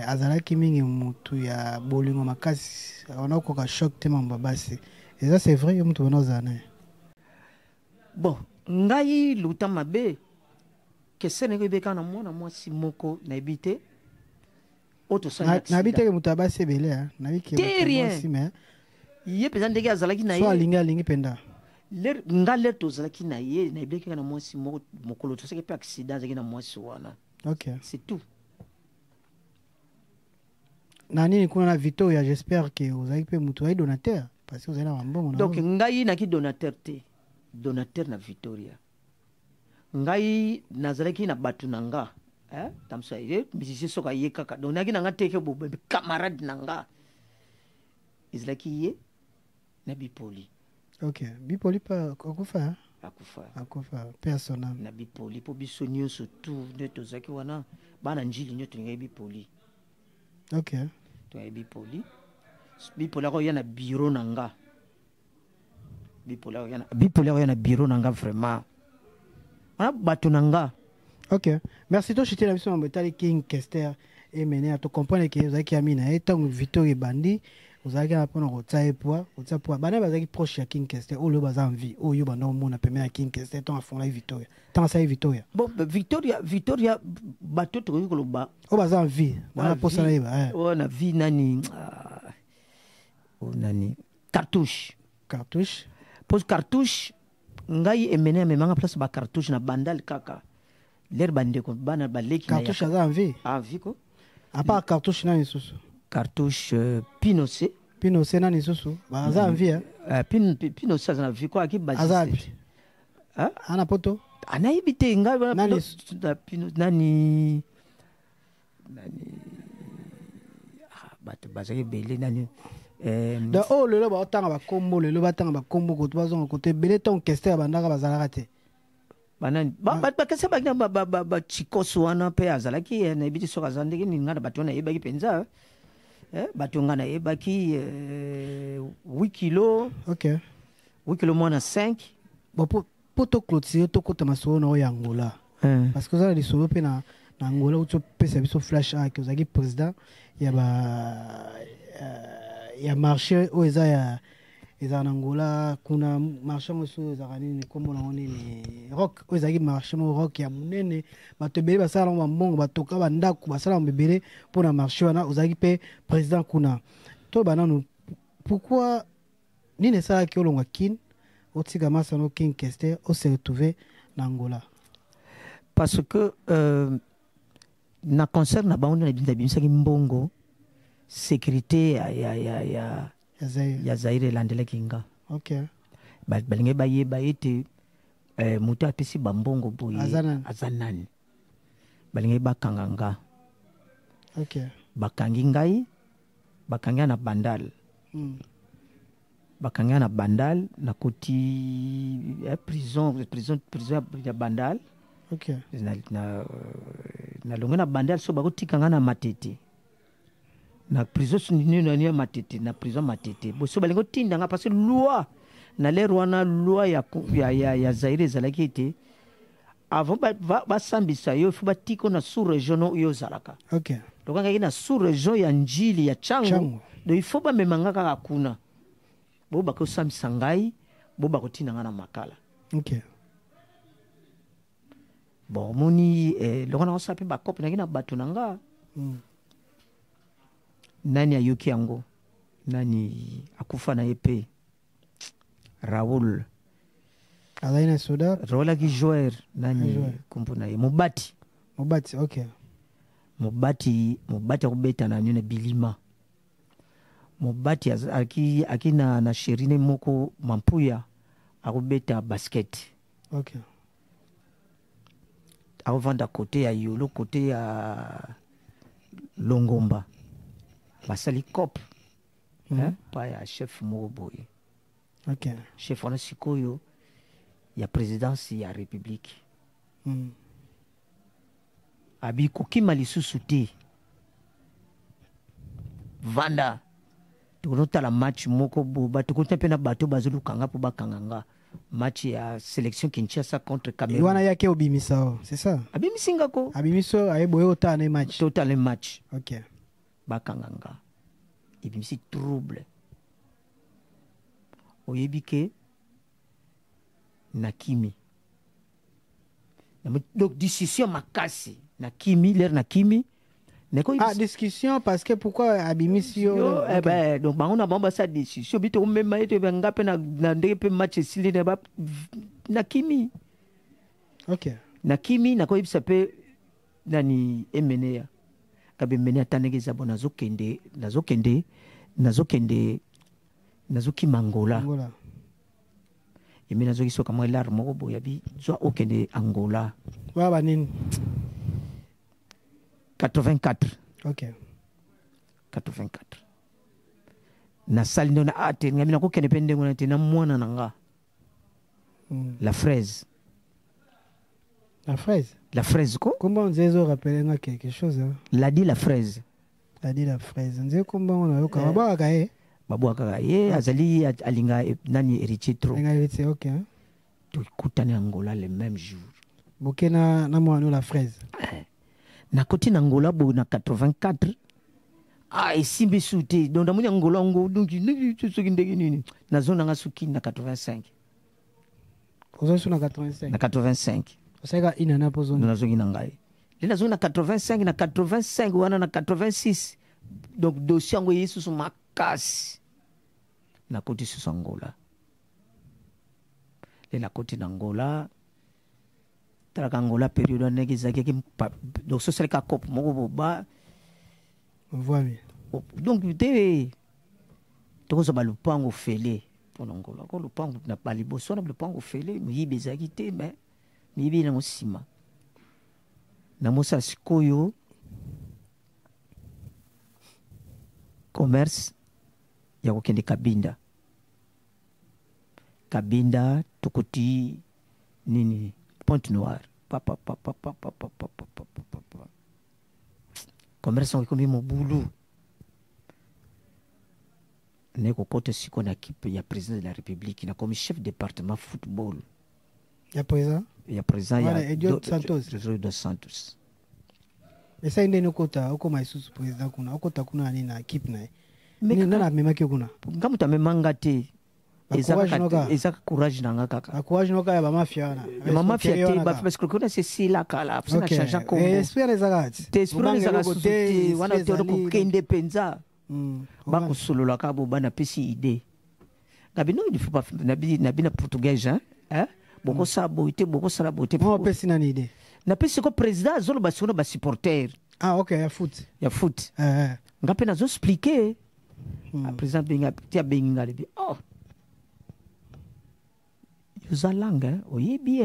azalaki mingi mutu ya bolingo makasi onakoka choc te mambo basi eza c'est vrai yo mutu bona ozala na ye bon ngai luta mabe Kester ndenge ebeka na mwana mwasi moko nayebi te nabi teke mutu abasi ebele rien ye mpenza ndenge azalaki na ye so alingi mpenza nga lere tozalaki na ye nayebi kaka na mwasi moko mokolo tosaki mpe accident azalaki na mwasi wana ok c'est tout na nini kuna na Victoria j'espère que ozalaki mpe mutu ayi donateur parce que ozali na bambongo donc ngai naki donateur te donateur na Victoria ngai nazalaki na bato na nga tamsa ye musicien soka ye kaka donc naki na nga teke bobe camarade na nga ezalaki ye na bipoli ok bipoli pa akufa personnel na bipoli po biso nyonso tout nde tozalaki wana bana njili nyo tolingai bipoli ok tolingai bipoli akoya na bureau na nga bipoli akoya na bureau na nga vraiment wana bato na nga ok merci to chiti na biso mambo etali King Kester emene ya to comprendre ke ozalaki ami na ye ntango Victoria ebandi ozalaki na mpona kotia ye poa bana bazalaki proche ya King Kester oyo baza envie oyo banda omona peme ya King Kester ntango afondaki Victoria ntango asali Victoria bon Victoria bato tokoki koloba oyo baza envie bana posa na yeba oyo na vie nani cartouche pose cartouche ngai emene amemanga place ba cartouche na bandal kaka l'air bandeko bana baleki na cartouche aza envie ko à part cartouche nani susu cartouche Pinocé nani susu baza envie Pinocé aza na vie ko aki basi azabi ana poto anayibi te ngai nani bato bazaki bele nani da o lelo baotanga bakombo lelo batanga bakombo koto bazonga kote ebele ntango Kester bandaka bazalaka te banani bakese bachikoso wana mpe azalaki nayebi te soki aza ndenge nini ngai na bato wana nayebaki mpenza bato ngai nayebaki 8 kilo ok 8 kilo mwana 5 bon po toclotire tokota masolo na oyo ya Angola parce que ozala lisolo mpe na Angola uti opesa biso flash ak ozalaki président ya marché oyo ezala na Angola kuna marché mosusu ezalaka nini kombo nango nini rock oyo ezalaki marché mo rock ya monene bato ebele basala nango bambongo batoka bandako basala nango ebele mpona marché wana ozalaki mpe président kuna to banano pourquoi nini esalaki olongwa kine otika masano King Kester ose retrouve na Angola parce que na concert na bango nabimisaki mbongo sécurité ya Zaire elandelaki nga balingi bayeba ete moto apesi bambongo boye aza nani balingi bakanga nga bakangi ngai bakangi na bandal bakangi na bandal nakoti prison ya bandal nalongi na bandal so bakotikanga na Matete na prison nini ya Matete na prison Matete boso balingo tindanga parce que loi na lere wana loi ya Zaire ezalaki ete avant basambisa yo fo batiko na sous région oyo ozalaka. Ok. Donc ngaki na sous région ya Njili ya Chango. Donc il faut bamemanga kaka kuna. Bo bakosambisa ngai, bo bakotina nga na makala. Ok. Bon moni lokana osape bakope naki na bato nanga. Nani ayoki yango? Nani akufa na epe? Raoul. Alaina Soda. Raoul aki joueur nani kumpuna ye Mobati. Mobati, ok. Mobati akubeta na nyone Bilima. Mobati aki na Sherine moko Mampuya akubeta basket. Ok. Akuvanda kote ya Yolo, kote ya Longomba. Basali cop. Pa ya chef moko boye. Ok. Chef wana sikoyo ya présidence ya république. Abi kokima lisusu te. Vanda. Tukunota la match moko boba. Tukunota pena bato bazulu kanga po bakanganga. Match ya sélection Kinshasa contre Cameroun. Iwana yake obimisa, c'est ça? Abimisinga ko. Abimiso ayeboye otane match. Total match. Ok. Bakanganga. Ibimisi trouble. Oyebike Nakimi. Donc discussion makasi Nakimi, l'air Nakimi. Discussion parce que pourquoi Abimisio eh ben donc on a bomba sa discussion bito même maite benga pe na ndeke match sili ne ba Nakimi. OK. Nakimi nako ibisa pe nani emenea. Kabe menea tanegeza bona zokende nazoki Angola. Angola. Yemi nazoki soka mwa lar moko boya bi zo okende Angola. Wa nini? 84. OK. 84. Na sali ndona ate ngami na kokende pende ngona te na mwana nanga. La fraise. La fraise. La fraise ko? Comment on dit rappeler quelque chose hein? La dit la fraise. La dit la fraise. On dit comment on a yo kaba kae. Babu akaye azali alinga nani héritier trop. Alinga héritier OK. Tu kutane Angola le même jour. Bokena na mwana la fraise. Na koti na Angola bo na 84. Isimbi souté donc na Angola ngo donc tu soki ndeki nini. Na zone nga suki na 85. Ozo na 85. Na 85. Oseka ina na pozo. Na zone ngai. Le na zone na 85 na 85 wana na 86. Donc dossier ngo yesu so makasi. Na koti su Angola. Le na koti na Angola. Traka Angola période negi zaki donc ce serait ka cop moko ba. On voit bien. Donc te tokozo ba lupango fele pour Angola. Ko lupango na bali boso na lupango fele muyibe zaki te mais muyibe na mosima. Na mosa sikoyo commerce ya kokende Kabinda. Kabinda tukoti nini Pointe-Noire. Commerçant qui commis mon boulot. Neko kote siko na équipe ya président de la République na comme chef département football. Ya président? Ya président ya Edio Santos. Dos Santos. Et ça inde nokota okoma isusu président kuna okota kuna ni na équipe na. Nina na memaki kuna. Ngamu ta memanga te. Eza courage nanga kaka. Courage noka ya ba mafia na. Ma mafia te ba parce que kuna c'est la kala, ça na changer comme. Espère les agats. Espère les agats. Wana te ko kende penza. Ba ko solola ka bo bana pesi idée. Ngabino il faut pas na portugais hein. Boko sa boité boko sala boité. Mo pesi na idée. Na pesi ko président zolo ba solo ba supporter. Ah OK, ya foot. Ya foot. Ngape na zo expliquer. Président benga tia benga bi. Oh. Yuzalanga, oyebi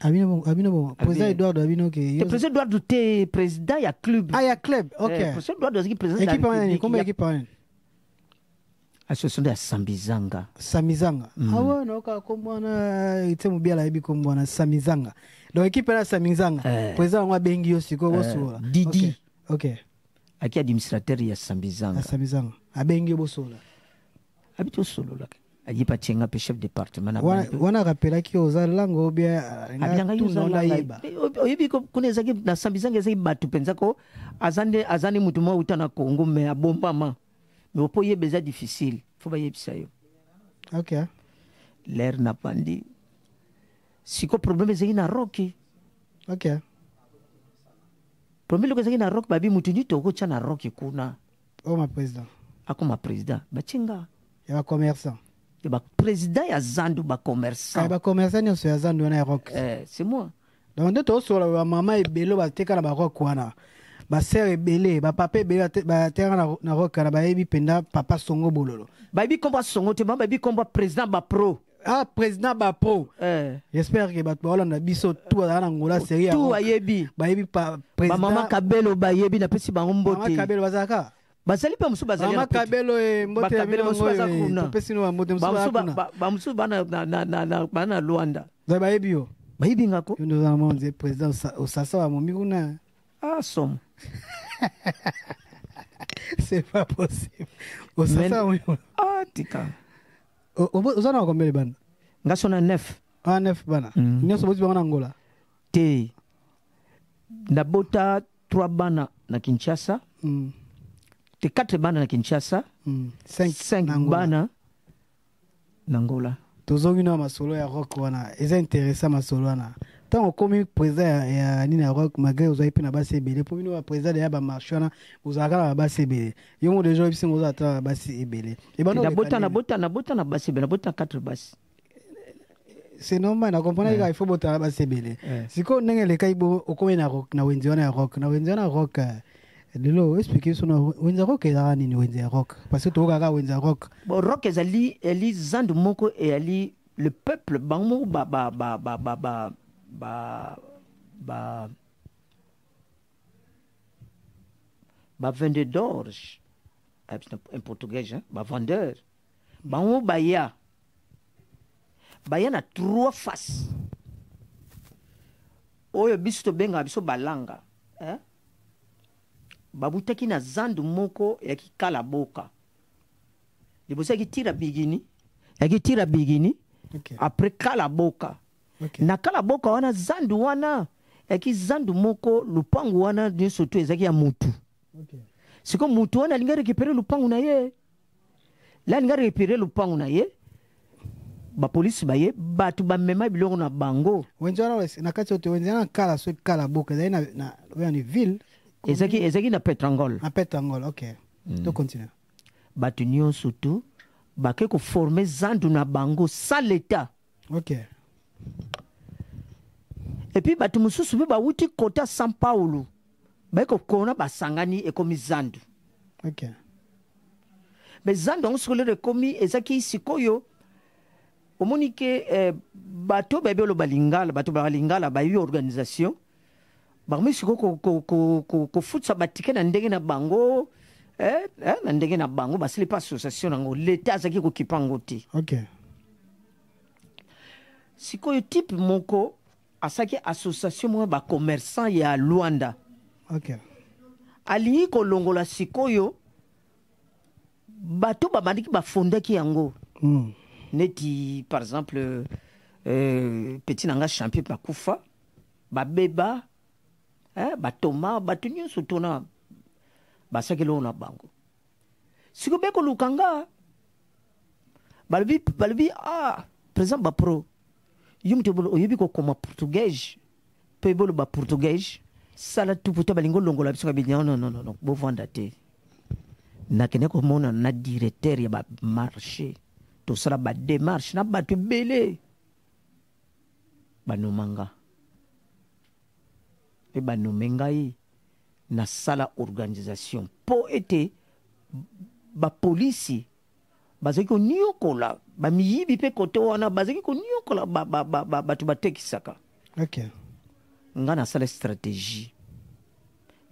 Abino bon. Président Eduardo Abino ke. Le président Eduardo te président ya club. Ah ya club. OK. Président Eduardo qui président équipe en combien équipe en? Association de Samizanga. Samizanga. Ah ouais, no ka kombona itemu biala ebi kombona Samizanga. Donc équipe la Samizanga. Président wa bengi yo siko bosola. Didi. OK. Aki administrateur ya Samizanga. Samizanga. Abengi bosola. Habito solo là. ayi patienga pe chef département na wana rappela ki oza lango bien abinanga yuzala yeba oyebi ko kuna ezaki na sambizanga ezaki batu penza ko azande mutu mo uta na Congo mais abombama mais opo yebeza difficile faut ba yebisa yo. OK, l'air na pandi siko problème ezaki na roki. OK, problème ezaki na roki babi mutu nyito ko cha na roki kuna ma président akoma président bachinga ya ba commerçant ba président ya zandu ba commerçant ba commerçant ni so ya zandu na rock c'est moi donc de to so la mama ebelo ba teka na ba rock wana ba sœur ebele ba papa ebele ba teka na rock na ba yebi penda papa songo bololo ba yebi komba songo te ba yebi komba président ba pro président ba pro j'espère que ba Hollande biso tout na Angola série tout ayebi ba yebi président ba mama Kabelo ba yebi na pesi ba ngombote mama Kabelo bazaka bazali pa musu bazali mama Kabelo mbote ya bino ngo pesi no mbote musu ba musu bana Luanda za ba yebi yo ba yebi ngako nous allons dire président osasa wa momi kuna somme c'est pas possible osasa tika ozana combien de bana ngasona 9 9 bana nyoso bozi bana Angola te nabota 3 bana na Kinshasa te 4 bana na Kinshasa 5 bana na Angola tozongi na masolo ya rock wana eza intéressant masolo wana tant comme président ya nini ya rock malgré ozo ipi na basi ebele pour bino ba président ya ba marché wana ozaka na basi ebele yo mo déjà bisingo ozo ata basi ebele e bano na bota na basi ebele na bota 4 basi c'est normal na comprendre il faut bota na basi ebele siko ndenge le kaibo okome na rock na wenzi wana ya rock na wenzi wana rock lelo expliquer sur wenzi rock ezaka nini wenzi rock parce que tokaka wenzi rock bon rock ezali eli zandu moko e ali le peuple bango vendeur d'orge en portugais vendeur bango baya na 3 faces oyo biso to benga biso balanga babutaki na zandu moko ya kikala boka liboso yakitira bigini après kala boka na kala boka wana zandu wana yaki zandu moko lupangu wana nyonso to ezaki ya mutu siko mutu wana alinga récupérer lupangu na ye la alinga récupérer lupangu na ye bapolisi baye batu bamema biloko na bango wenzi wana na kati ote wenzi wana kala so kala boka ezali na ville ezaki na Petrangol OK to continue batu nyonso to bake ko former zandu na bango sans l'état OK et puis batu mususu be bawuti kota São Paulo bako kona basangani ekomi zandu OK mais zandu on se le komi ezaki sikoyo omoni ke bato bebelo balingala bato balingala ba organisation barmi siko ko futsa batike na ndenge na bango na ndenge na bango basili pas association nango l'état azaki ko kipango ti OK sikoyo type moko asaki association mo ba commerçant ya Luanda OK ali ko longola sikoyo bato babandiki bafondaki yango neti par exemple petit nanga champion bakufa babeba batoma batu nyonso tona basaki lo na bango siko beko lukanga balbi président ba pro yumte bolo oyebi ko koma portugais pe bolo ba portugais sala tu puta balingo longola biso kabi non bo vanda te na kene ko mona na directeur ya ba marché to sala ba démarche na batu belé banomanga pe banomengai na sala organisation po ete ba polisi bazaki ko nyokola ba miyibi pe koto wana bazaki ko nyokola batu batekisaka OK nga na sala stratégie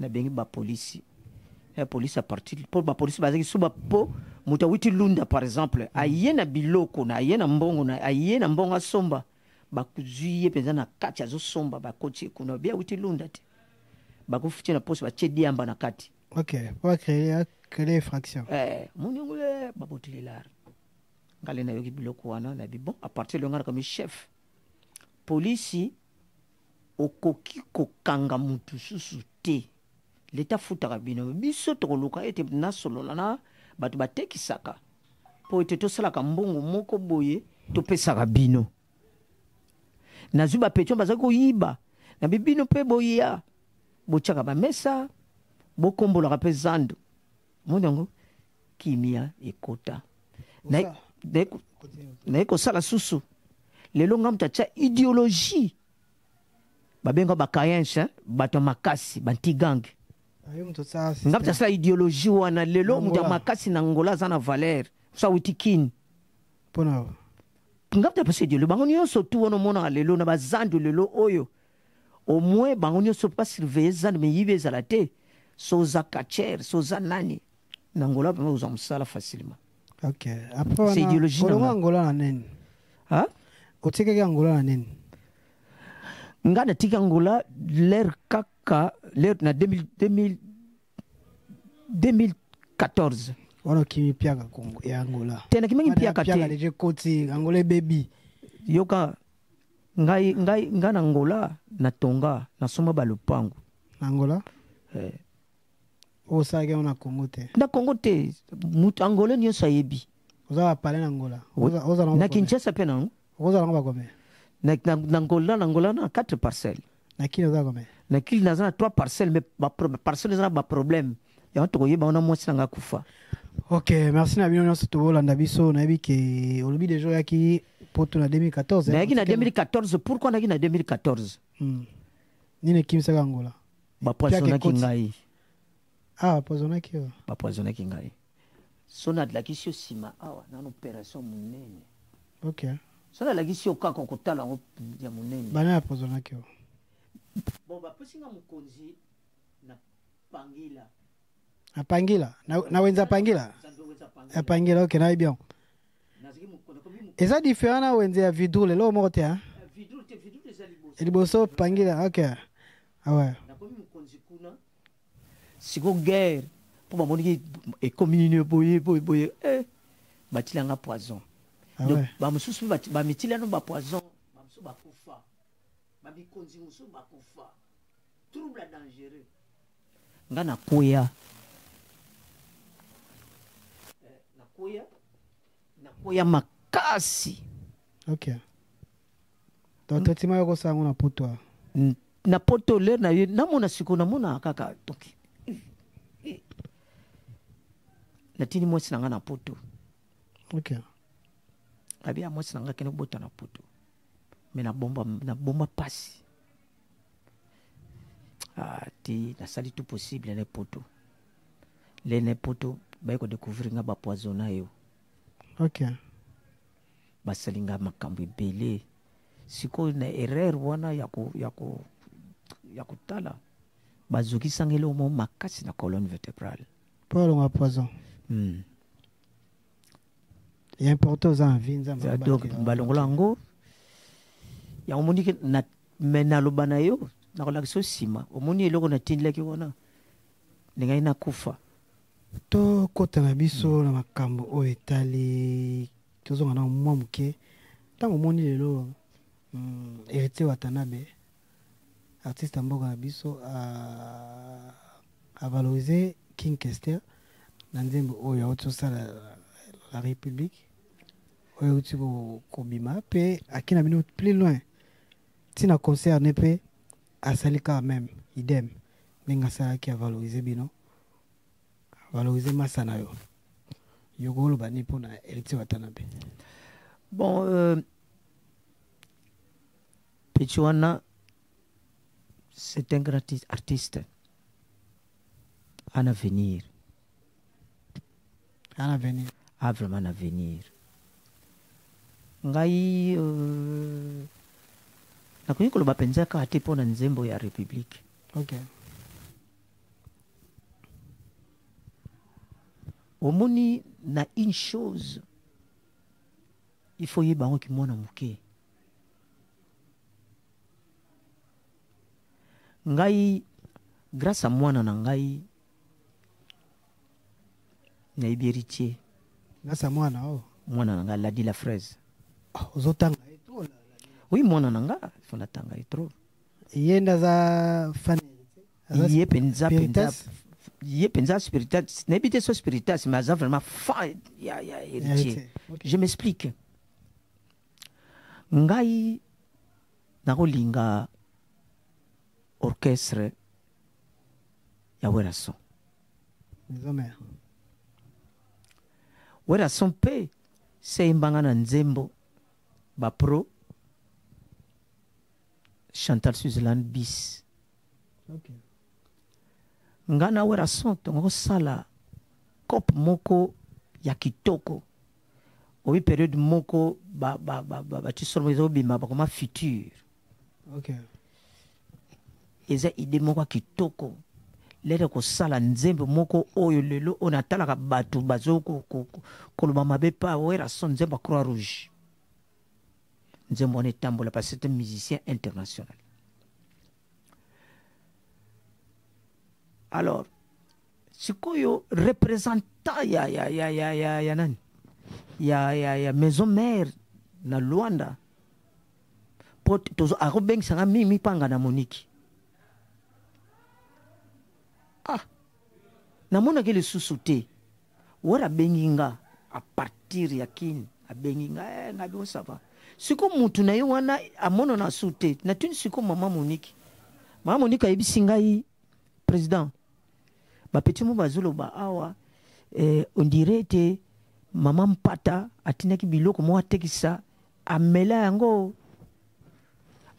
na bengi ba polisi police à partir pour ba polisi bazaki suba po mutawiti lunda par exemple ayena biloko na ayena mbongo na ayena mbonga somba bakuzuye penza na kati azo somba bakoti kuna bia witi lunda te bakufuti na poste ba chediamba na kati OK pour créer fraction monongole babotili lar ngale na yoki biloko wana na bi bon à partir de ngana comme chef police okoki kokanga mutu susu te l'état futaka bino biso tokoluka ete nasolola na bato batekisaka po ete tosalaka mbongo moko boye topesaka bino nazwi bapetio bazali koyiba na bibino mpe boya botyaka bamesa bokombolaka mpe zando monango kimia ekota naye kosala susu lelo nga mutu atya idéologie babenga bakayense bato makasi bantigange nga mutu asala idéologie wana lelo mutu ya makasi na ngola aza na valeur sa witikini nga mutu apesa idéologie bango nyonso tu wana omonaka lelo na bazando lelo oyo au moins bango nyonso pa surveiller zando me yibe ezala te soza kacher soza nani na ngola pema uza mosala facilement. Ok. Après c'est idéologie na ngola na nini? Ha? Otikaki ngola na nini? Nga na tika ngola l'air kaka l'air na 2014. Wana kimi piaka Kongo ya ngola. Tena kimi piaka te. Piaka leje koti ngole baby. Yoka ngai na ngola na tonga na soma balupango. Na ngola? Osage on a Congo te. Na Congo te, mutu Angola nyonso ayebi. Oza parler na Angola. Na Kinshasa pe na. Oza na bakome. Na Angola na 4 parcelles. Na kili oza kome. Na kili na 3 parcelles mais parcelles na ba problème. Ya to koyeba ona mwasi nga kufa. Ok, merci na bino nyonso to bolanda biso na yebi ke olobi de jour yaki poto na 2014. Na yaki na 2014, pourquoi na yaki na 2014? Nini kimsaka Angola. Ba poisson ki ngai. Ah, bapoisonnaki yo. Bapoisonnaki ngai. So na lakisi sima awa na opération munene. Ok. So na lakisi okaka kotala ngo ya munene. Bana bapoisonnaki yo. Bon baposinga mukonzi na Pangila. Na Pangila? Na wenza Pangila? Na Pangila, ok, na bien. Eza différent na wenza ya Vidrou lelo moko te hein? Vidrou eza liboso. Liboso Pangila, ok. Ah ouais. Siko guerre pour bamoni ekomini boye batilanga poison. Donc bamususu bamitilano ba poison bamusu bakufa babikonzi musu bakufa trouble dangereux nga nakoya makasi. Ok. Donc traitement yoko sango na poto na poto le na mona siko na mona kaka donc natini mwasi nanga na poto. Ok. Abia mwasi nanga kene bota na poto. Mais na bomba pasi. Ti na sali tout possible na poto. Le poto ba ko découvrir nga ba poisonna yo. Ok. Ba salinga makambo ebele. Siko na erreur wana ya kutala. Bazuki sangele mo makasi na colonne vertébrale. Pour le poison. Il est important aux envies. Donc balongolango ya omoni ke na mena lobana yo na kola so sima omoni eloko na tindla ki wana ninga ina kufa to kota na biso na makambo o etali tozonga na mwa muke tango omoni lelo Héritier Watanabe artiste mboka na biso a valoriser King Kester na nzembo oyo otosala la République oyo uti kobima pe akina bino plus loin tina concert ne pe asalika même idem menga sala ki a valoriser bino valoriser masana yo yogolo bani pona Héritier Watanabe. Bon Pechuana c'est un grand artiste en avenir. Un avenir. A vraiment un avenir. Ngai nakoki koloba penza ka ate pona nzembo ya République. Ok. Omoni na une chose il faut yeba ngo ki mwana muke. Ngai grâce à mwana na ngai na Héritier. Grâce à mwana oh. Moi nanga l'a dit la fraise. Aux autres Oui, moi nanga faut la tanga trop. Yenda za fan. Yé penza spiritas. N'habite so spiritas, mais ça vraiment fa ya héritier. Je m'explique. Ngai nakolinga orchestre ya Werason. Werason pe se imbanga na nzembo ba pro Chantal Switzerland bis. Okay. Ngana Werason tongo sala cop moko ya kitoko. Obi période moko ba tisoro zo bima ba koma futur. Okay. Eza ide moko kitoko. Lele ko sala nzembo moko oyo lelo onatala ka batu bazoko ko mabe pa Werason nzembo Croix Rouge. Nzembo ne tambola parce que c'est un musicien international. Alors, sikoyo représentant ya nani? Ya maison mère na Luanda. Pot tozo arobeng sanga mimi panga na Monique. Ah. Namona ke le sous-sauté. Wora benginga à partir ya kin a benginga ngabi ça va. Siko mutu na yo wana amono na sauté. Na tuni siko maman Monique. Maman Monique a yebisinga yi président. Ba petit mo bazolo ba awa on dirait que maman Mpata atinaki biloko mo atekisa amela yango.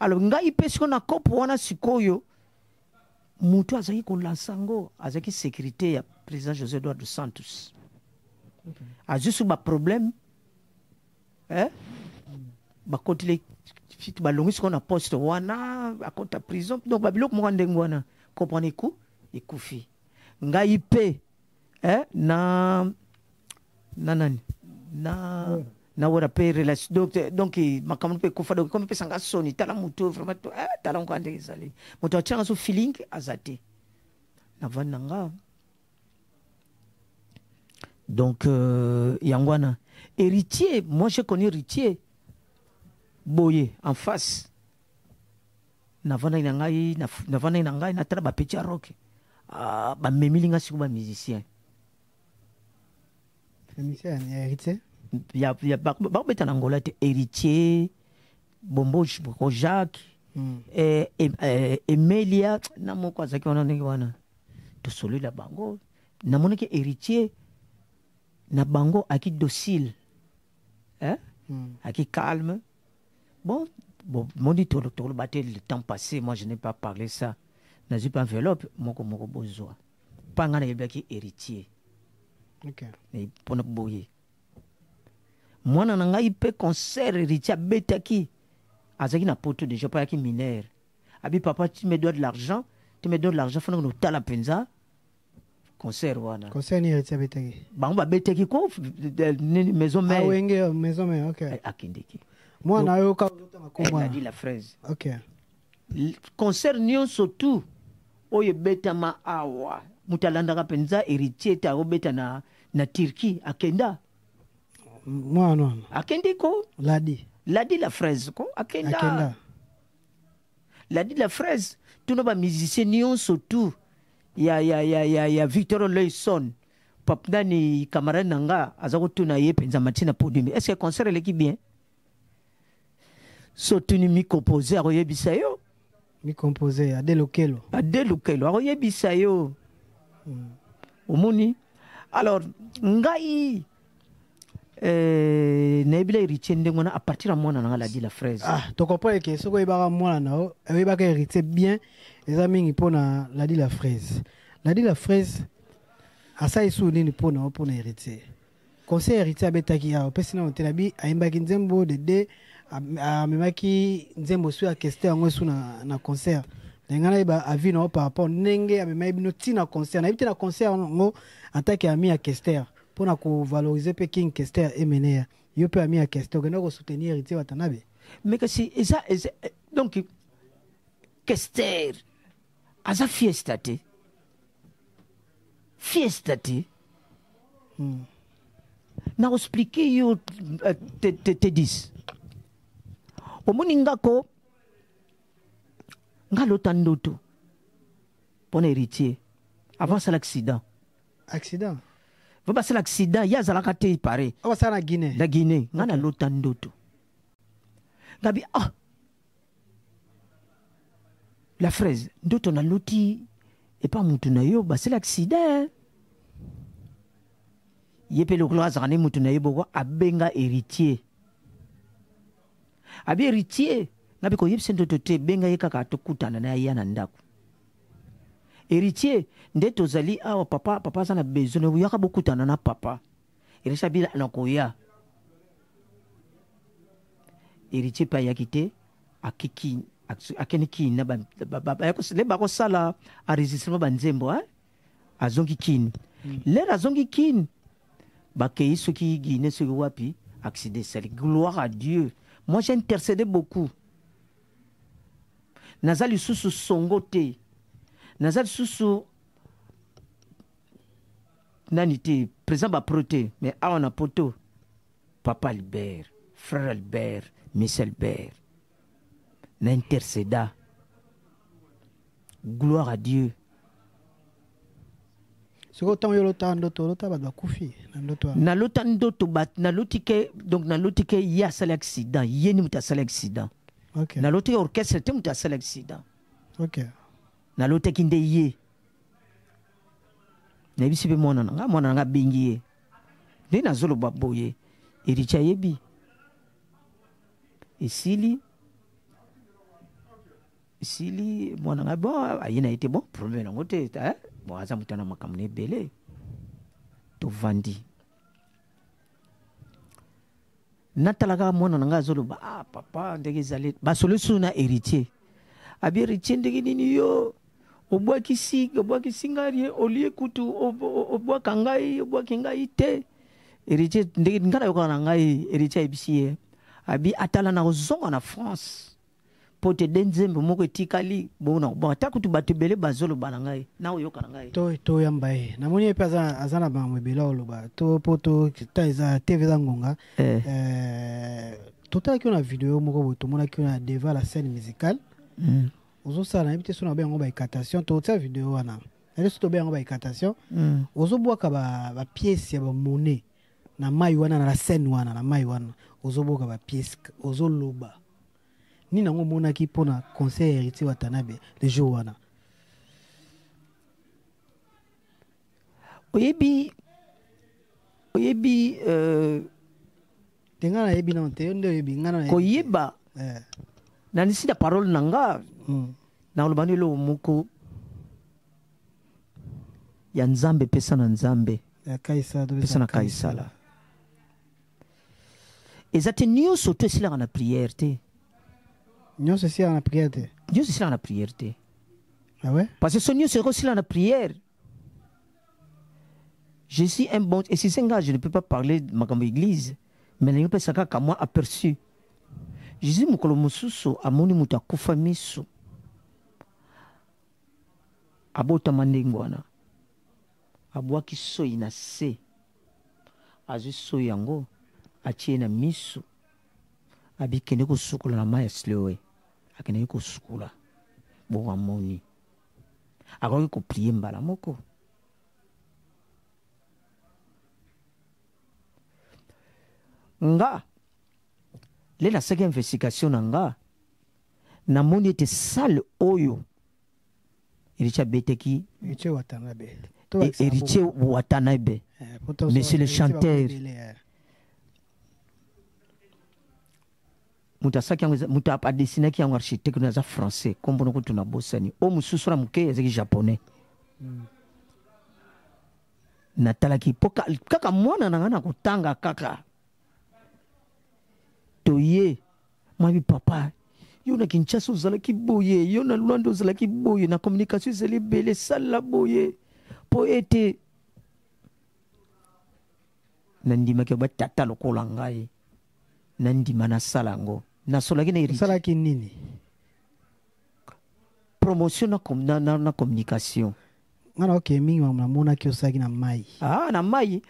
Alors ngai pesiko na kopo wana sikoyo mutu azaki ko lansango azaki sécurité ya président José Eduardo Santos. Okay. A juste ba problème ba kotile fit ba longi siko na poste wana akota prison donc ba biloko mo ndengo wana comprendre ku ekufi. Ngai pe na wera pe relation donc makamon pe kufa donc comme pe sanga soni tala muto vraiment tala ko ande ezali moto achanga so feeling azate na vananga donc yangwana héritier, moi je connais héritier boye en face na vana inangai na tala ba petit rock ba memilinga siku ba musicien héritier. Il y a en Angola héritier, Bombo Jacques, Emilia, namo kwa zaki wana wana. To solo la bango, namona ke héritier na bango aki docile, aki calme. Bon, mon dit tout le temps passé, moi je n'ai pas parlé ça. N'a pas enveloppe, moko besoin. Pas ngana yebaki héritier. OK. Et pour ne boyer. Moi nanga ipe concert héritier betaki azaki na poto déjà pas yaki mineur. Abi papa tu me dois de l'argent, faut nous tala penza concert wana. Concert ni héritier betaki. Ba on ba betaki ko maison mère. Ah wenge maison mère, OK. Akindeki. Moi na yo ka elle a dit la fraise. OK. Concert nion surtout oye betama awa. Mutalanda penza héritier ta obeta na Turquie akenda. Moi non. Akende ko? Ladi la fraise ko? Akenda. Ladi la fraise. Tout nos musiciens nion surtout. Ya Victor Leyson. Papna ni camarade nanga azako tuna ye penza matina podium. Est-ce que concert l'équipe bien? Surtout ni mi composé a oyebisa yo. Mi composé a delokelo. A oyebisa yo. Omoni. Alors ngai naibila héritier ndengona à partir de mona na la dit la fraise. Ah, to comprends que ce ko ibaka mona na o ibaka héritier bien les amis pona la dit la fraise. La dit la fraise asa isu nini pona héritier. Conseil héritier abetaki ya pesina ontelabi aimbaki nzembo de amemaki nzembo su akeste yango su na concert. Ngana iba avi na par rapport nenge amemaki bino tina concert. Na ibite na concert ngo ataki ami ya kester. Pour nous valoriser pe king Kester et mener yo pe ami à Kester que nous soutenir héritier watanabe mais que c'est ça donc Kester asa fiesta na expliquer yo te 10 omoni ngako ngalota ndoto pour héritier avant ça l'accident va passer l'accident ya zalaka te pare ça na Guinée ngana lota ndoto ngabi la fraise ndoto na loti et pas mutu na yo c'est l'accident yepe lokolo azakane mutu na ye boko abenga héritier abi héritier ngabi ko yebise ndoto te benga ye kaka atokutana na ye na ndako héritier nde tozali awa papa aza na besoin oyaka bokutana na papa héritier bila na koya héritier mpe ayaki te akende kini na le bakosala enregistrement banzembo azongi kini lere azongi kini bakei soki Guinée soki wapi accident sali gloire à Dieu. Moi j'ai intercédé beaucoup nazali susu songo te nazali susu nani te président baprote mais awa na poto papa Albert frère Albert monsieur Albert na intercéda gloire à Dieu. nalota ndoto naloti ke ye asali accident ye ni mutu asali accident naloti ke orchestre te mutu asali accident nalotaki nde ye nayebisi mpe mwana nanga abengi ye nde nazoloba boye héritier ayebi esili mwana nga bon aye na ye te bon problème nango te bon aza mutu ana makambo na ebele tovandi natalaka mwana na nga azoloba papa ndenge ezali basolo susu na héritier abi héritier ndenge nini yo obwakisi ngai olie kutu obwaka ngai obwaki ngai te héritier ndenge nga nayoka na ngai héritier ayebisi ye abi atala na kozonga na France po te de nzembo moko etikali bona bon ata kutu bato ebele bazoloba na ngai na oyoka na ngai to yamba ye namoni ye mpe aza na bango ebele oloba to po to ta eza tv eza ngonga totalaki na video moko boye tomonaki na devant la scène musicale ozosala nayebi te so na bayango baécatation totia video wana naye so tobayango baécatation ozobwaka bapiese ya bamone na mai wana na la scène wana na mai wana ozobwaka bapiese ozoloba ni nango monaki mpona conseil héritier Watanabe le jour wana oyebi tenga na yebi na te nde oyebi ngana na koyeba na nisi da parole nanga na olobani lo moko ya nzambe pesa na nzambe pesa na kaisala ezate nyonso to esilaka na prière te nyonso esilaka na prière te nyonso esilaka na prière te ah ouais parce que so nyonso ekosilaka na prière je suis un bon et si c'est un je ne peux pas parler de ma église mais na yope saka ka moi aperçu Jésus mukolo mususu amoni mutu akufa miso abota mandengo wana abwaki soyi na se azwi soyi yango atie na miso abikende kosukula na mai ya silewe akendeki kosukula bongo amoni akoki koprie mbala moko nga le nasalaki investigation na nga namoni ete sale oyo héritier abeteki héritier Watanabe monsieur le chanteur mutu asaki yango mutu adesinaki yango architecte naza français kombono kutu na bosani o mosusu na moke azaki japonais natalaki po kaka mwana na nga na kotanga kaka toye mabi papa yo na Kinshasa ozalaki boye yo na Luanda ozalaki boye na communication ezali ebele sala boye po ete nandimaki batata lokola ngai nandima nasala yango nasolaki na osalaki nini promotion na communication ngana oke mingi mona ki osaki na mai. Ah na mai.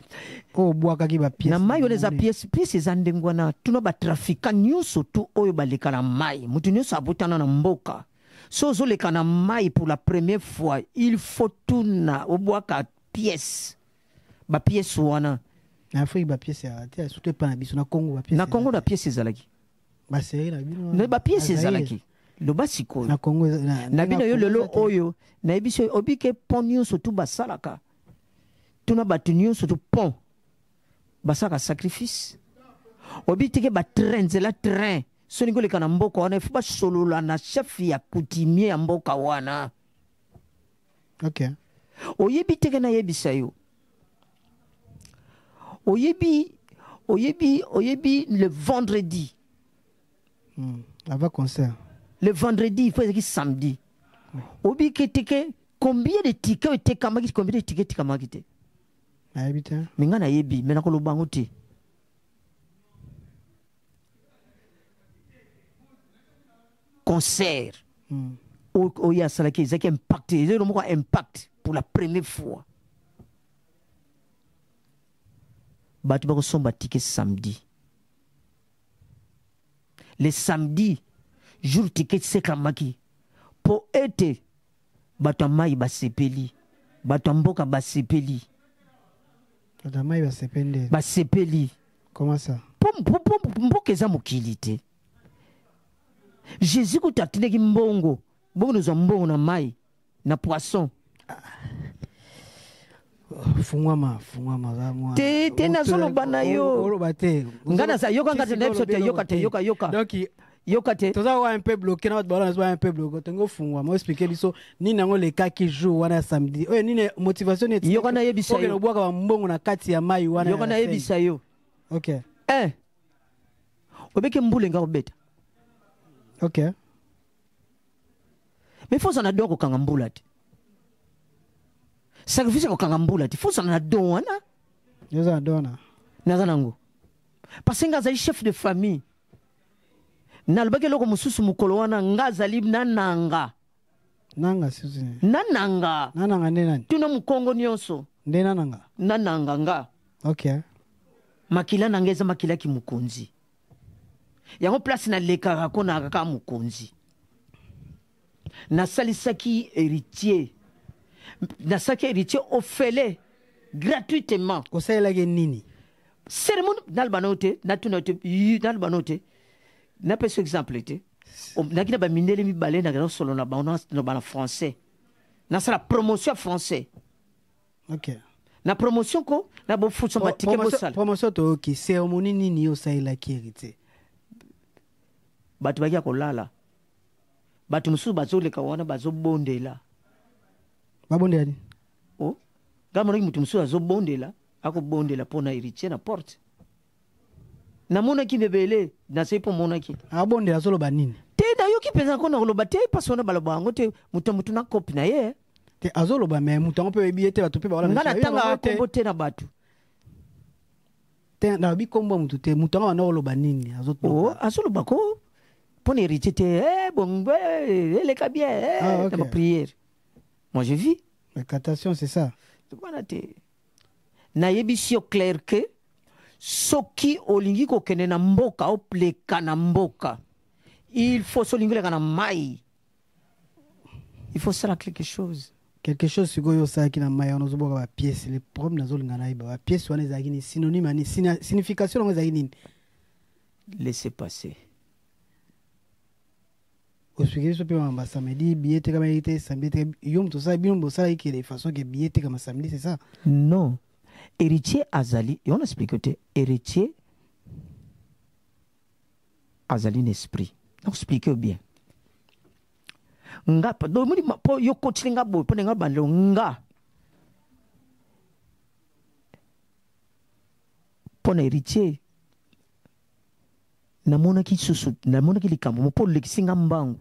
O bwaka ki ba pièce. Na mai on eza pièce zandengwana tuno ba trafiquant nyuso tu oyo baleka na mai. Mutu nyuso abutana na mboka. So zo leka na mai pour la première fois, il faut tuna o bwaka pièce. Ba pièce wana. Na Afrique ba pièce ya te surtout pas na biso na Congo ba pièce. Na Congo na pièce ezalaki. Ba série na bino. Na ba pièce ezalaki. Lo basiko. Na Congo na bino yo lelo oyo na ebiso obike pont nyonso tu basalaka. Tuna batu nyonso tu pont. Basaka sacrifice. Obitike ba train nzela train. Soni koleka na mboka wana ifu basolola na chef ya coutumier ya mboka wana. OK. Oyebi teke na yebisa yo. Oyebi le vendredi. Avant concert. Le vendredi, il faut dire samedi. Obi keteke combien de tickets étaient kamaki, combien de tickets kamaki. Ayebite. Minga na yebi, mena ko lobango te. Concert. Oya salaki zaki impacté, ils ont impact pour la première fois. Batu bako somba ticket samedi. Le samedi, jour ticket sekamaki. Po ete batamai basepeli. Batamboka basepeli. Batamai basepende. Basepeli. Comment ça? Mboka eza mokili te. Jésus kutatineki mbongo. Bongo nous mbongo na mai na poisson. Fungwama zamwa. Te na solo bana yo. Orobate. Ngana sa yoka ngate episode yoka. Donc yoka te. Toza wa un peu bloqué na votre balance wa un peu bloqué. Tengo fungwa mo expliquer biso ni nango le cas qui joue wana samedi. Oye ni motivation ni. Yoka na yebisa yo. Oke no bwaka mbongo na kati ya mai wana. Yoka na yebisa yo. OK. Obeke mbule nga obeta. OK. Mais faut na doko kanga mbula te. Sacrifice ko kanga mbula te. Faut na don wana. Yoza dona. Nazanango. Parce que ngazali chef de famille. Na lobake loko mususu mukolo wana ngazali nananga. Nanga sisi. Nananga nani? Tuna mukongo nyonso. Nde nananga. Nananga nga. OK. Makila nangeza makila ki mukonzi. Yango place na lekaka ko na kaka mukonzi. Na salisaki héritier. Na saki héritier offert gratuitement. Osela ge nini? Cérémonie nalbanote, nalbanote. Na pas exemple te. Na kina ba mindele mi balé na solo na ba français. Na sala promotion français. OK. Na promotion ko na bo fuso ba ticket bo sala. Promotion to ki cérémonie nini osela ki héritier. Batu bakia kolala. Batu musu bazoleka wana bazobondela. Babondela ni? Oh. Gama ngi mutu musu azobondela, akobondela pona héritier na porte. Na mona ki bebele, na sepo mona ki. Abondela solo ba nini? Te na yo ki penza ko na loba te pasona baloba ngo te mutu na kopi na ye. Te azoloba me mutu ngo pe biete batu pe bala. Ngana tanga kombo te na batu. Te na bi kombo mutu te mutu ngo na loba nini azoto. Oh, azoloba ko. Pone héritier te bon elle est bien dans ma prière. Moi je vis. La captation c'est ça. Na yebisio clair que soki olingi ko kene na mboka o pleka na mboka. Il faut solingi na mai. Il faut ça quelque chose. Quelque chose sikoyo ça qui na mai on ozoboka ba pièce les problèmes nazo linga na ba pièce wana ezaki ni synonyme ni signification ngo ezaki ni. Laissez passer. Expliquer ce peu en samedi billet comme il était samedi yom tout ça bien bon ça qui de façon que billet comme samedi c'est ça. Non. Héritier azali et on explique que héritier azali l'esprit. Donc expliquez bien. Nga pa do muni po yo coaching nga bo po nga banlo nga. Pona héritier namona ki susu namona ki likambo mo po lekisinga mbangu.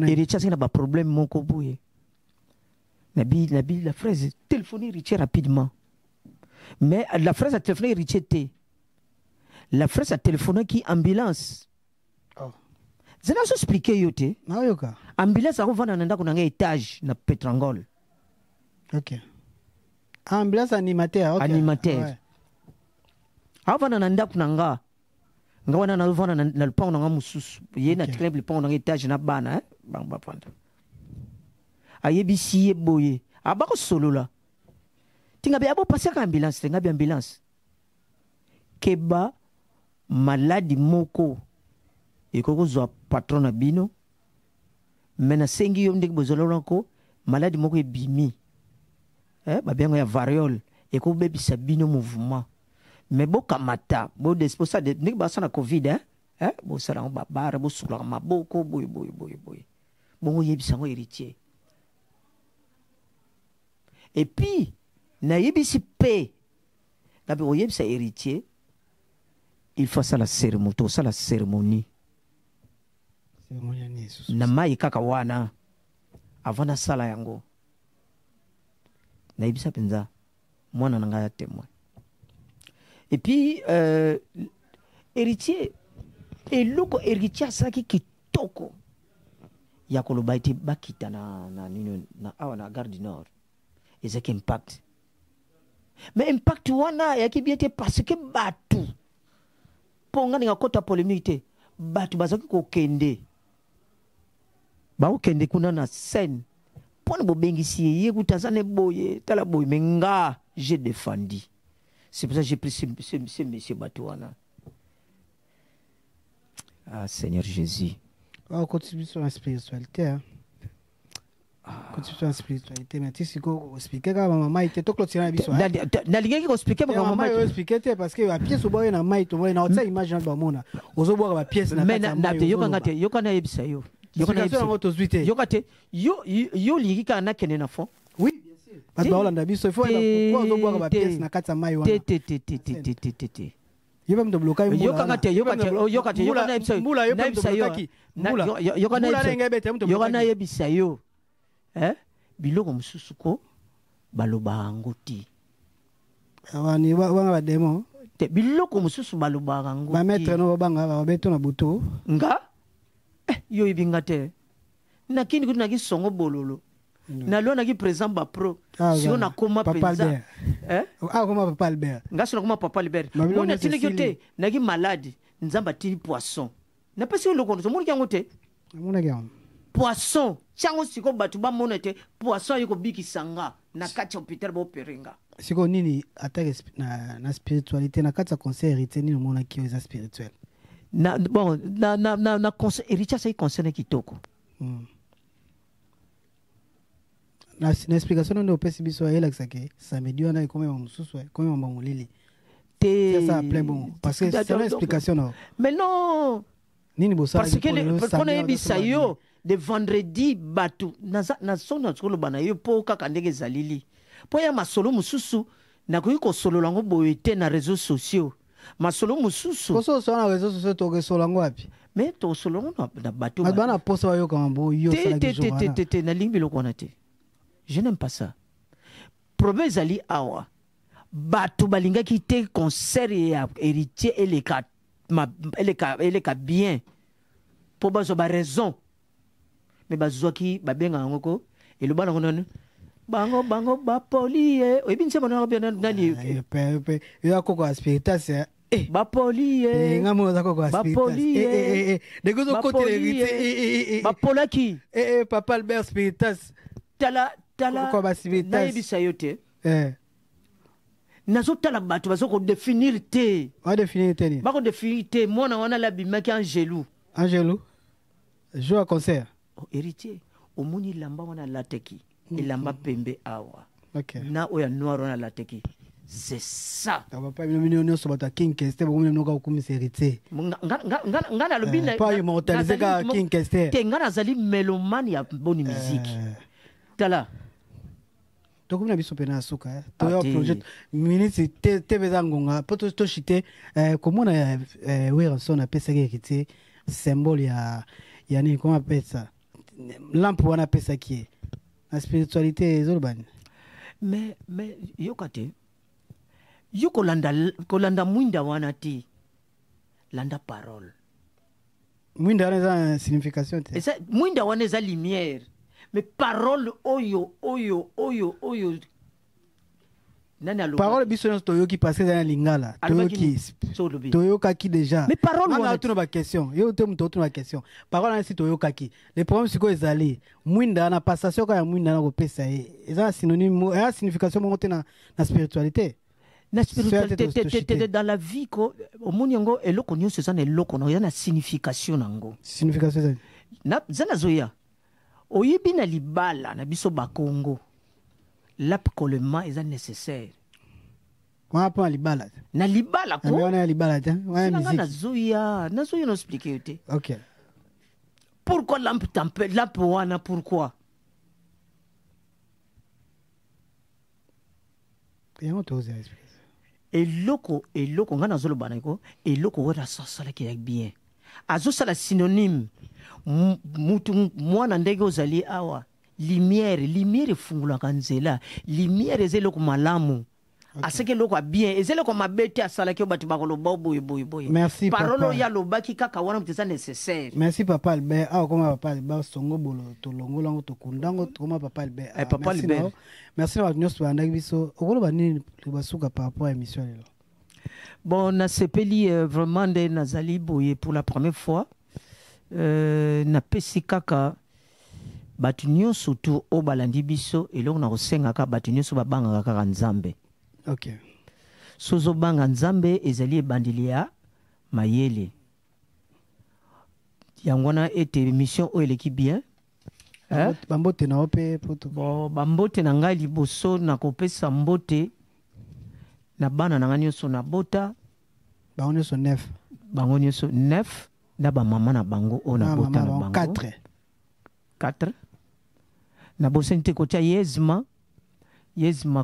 Héritier c'est pas problème mon kobuye. La fraise téléphoner héritier rapidement. Mais la fraise a téléphoné héritier. La fraise a téléphoné qui ambulance. Oh. Je n'ai pas expliqué yote. Nayoka. Ambulance a revendre dans un étage na Petrangol. Ok. Ambulance animateur. Okay. Animateur. Ouais. Avant na ndako nanga. Nga wana na vana na lupango nanga mususu. Ye na triple lupango nanga etage na bana bang ba panda. Ayebisi ye boye. Abako solo la. Tinga be abo passer ka ambulance, nga be ambulance. Keba maladi moko ekoko zo patron na bino. Mena sengi yo ndiki bozolo ko maladi moko ebimi. Ba bengo ya variole eko bebisa bino mouvement. Mais bo kamata bo desposa de nik ba sana covid bo sala ba bara bo sula maboko boy bongo yebisa ngo héritier. Et puis na yebisi pe na be yebisa héritier, il faut ça la cérémonie, tout ça la cérémonie na mai kaka wana avant na sala yango na yebisa penza mwana nanga ya témoin. Et puis, héritier, et loko héritier saki kitoko. Ya koloba ite bakita na gare du Nord. Et c'est impact. Mais impact wana ya ki biete parce que batu. Ponga nga kota polémique batu bazaki ko kende. Ba o kende kuna na scène. Pona bo bengisi ye kutazane boye, tala boye menga j'ai défendu. C'est pour ça que j'ai pris ce monsieur Batouana. Ah, Seigneur Jésus. On continue sur la spiritualité. Hein. Continue sur la spiritualité. Mais tu sais qu'on explique que maman était tout clôturé à l'histoire. Na lingi ko expliquer que maman était expliqué parce que la pièce au bois na mai to na otsa image na ba mona. Ozo bois la pièce na kata. Mais na te yokangate yokana yebisa yo. Yokana yebisa. Yokate yo lingi ka na kene na fond. Oui. Parce que Hollande biso il faut pourquoi on boire la pièce na kata mai wana. Yeba mdo bloka mula. Yokangate yokana yebisa. Mula yokana yebisa yo. Biloko mususu ko baloba ngoti. Awani wanga ba demo. Te biloko mususu baloba ngoti. Ba mettre no banga ba beto na buto. Nga yo ibingate. Na kini kuna kisongo bololo. Na lona ki présent ba pro si on a koma penza koma papa Albert ngaso na koma papa Albert on tini kyote na ki malade nzamba tini poisson na pesi on lokondo moni kyango te mona kyango poisson chango siko batu ba monete poisson yiko biki sanga na kati hôpital bo perenga siko nini attaque na spiritualité na kati conseil héritier nini mona ki za spirituel na bon na conseil héritier ça concerne kitoko. Na explication ndio pesi biso ya relax que ça me dit on a comme mususu comme mamulili c'est ça plein bon parce que c'est une explication non mais non nini bossa parce que on a ebisa yo de vendredi batu na sona skolo bana yo po kaka ndenge zalili po ya masolo mususu na ko solo lango boyete na réseaux sociaux masolo mususu ko so na réseaux sociaux to ke solo lango api mais to solo na batu bana posa yo kambo yo sala te na lingi biloko na te. Je n'aime pas ça. Problème zali awa. Batu balinga ki te concert ya héritier et les cas bien. Pour bazo ba raison. Mais bazo ki ba benga ngoko et le bana ngono bango ba poli e bin sema na bien nani pe yo ko spiritas ba poli ngamo za ko ba poli de gozo côté héritier ba polaki papa Albert spiritas tala na yebisa yo te nazo tala bato bazoko définir te bako définir te mwana wana labimaki Angelou joue à concert héritier omoni lamba wana lateki elamba pembe awa na oya noir wana lateki c'est ça papa million so bata king kester bo mino ka kumisa héritier ngana lobina pas immortaliser ka king kester te ngana zali mélomane ya bonne musique tala donc na biso pena suka to yo projet minute TV zangonga poto to chite komona Wilson a pesa kiti symbole ya ni comment appelle ça lampe wana pesa qui la spiritualité urbaine mais yokate yoko landa mwinda wana ti landa parole mwinda wana za signification te mwinda wana za lumière mais parole oyo nani aloba parole biso nyonso toyoki parce que ezali na lingala toyokaki déjà mais parole wana otuna baquestion yo te moto otuna baquestion parole wana si toyokaki le problème sikoyo ezali mwinda na passation kaka ya mwinda na kopesa ye eza na synonyme eza signification moko te na spiritualité na spiritualité dans la vie ko omoni yango eloko nyonso eza na eloko na eza na signification nango signification ezali za nazoya oyebi na libala na biso bakongo l'apcollement est nécessaire. Comment on libala? Na libala ko? On a libala tiens. Ouais musique. Nazoya no expliquer. OK. Pourquoi lampe tempête lampe wana pourquoi? Comment tu oses expliquer? Eloko ngana zolo banako eloko wala sasala ki bien. Azo sala synonyme mutu mwana ndege ozali awa. Lumière fungulaka nzela lumière ezelo ko malamu aseke loko bien ezelo ko mabete asalaki batu bakoloba boy merci parole ya lobaki kaka wana mteza nécessaire. Merci papa Albert comment papa Albert songo bolo to longolango to kundango comment papa Albert papa Albert merci na nyonso bandaki biso okoloba nini basuka par rapport à émission lelo. Bon na sepeli vraiment de nazali boye pour la première fois na pesi kaka batu nyonso tu o balandi biso eloko na kosengaka batu nyonso babangaka kaka nzambe. OK. Sozo banga nzambe ezali ebandeli ya mayele. Yangwana ete mission o eleki bien. Bambote na ope poto. Bon bambote na ngai liboso na kopesa mbote na bana na nyonso na bota. Bango nyonso 9. Bango nyonso 9 na ba mama na bango o na bota na bango. 4. Na bosente kotia Yezma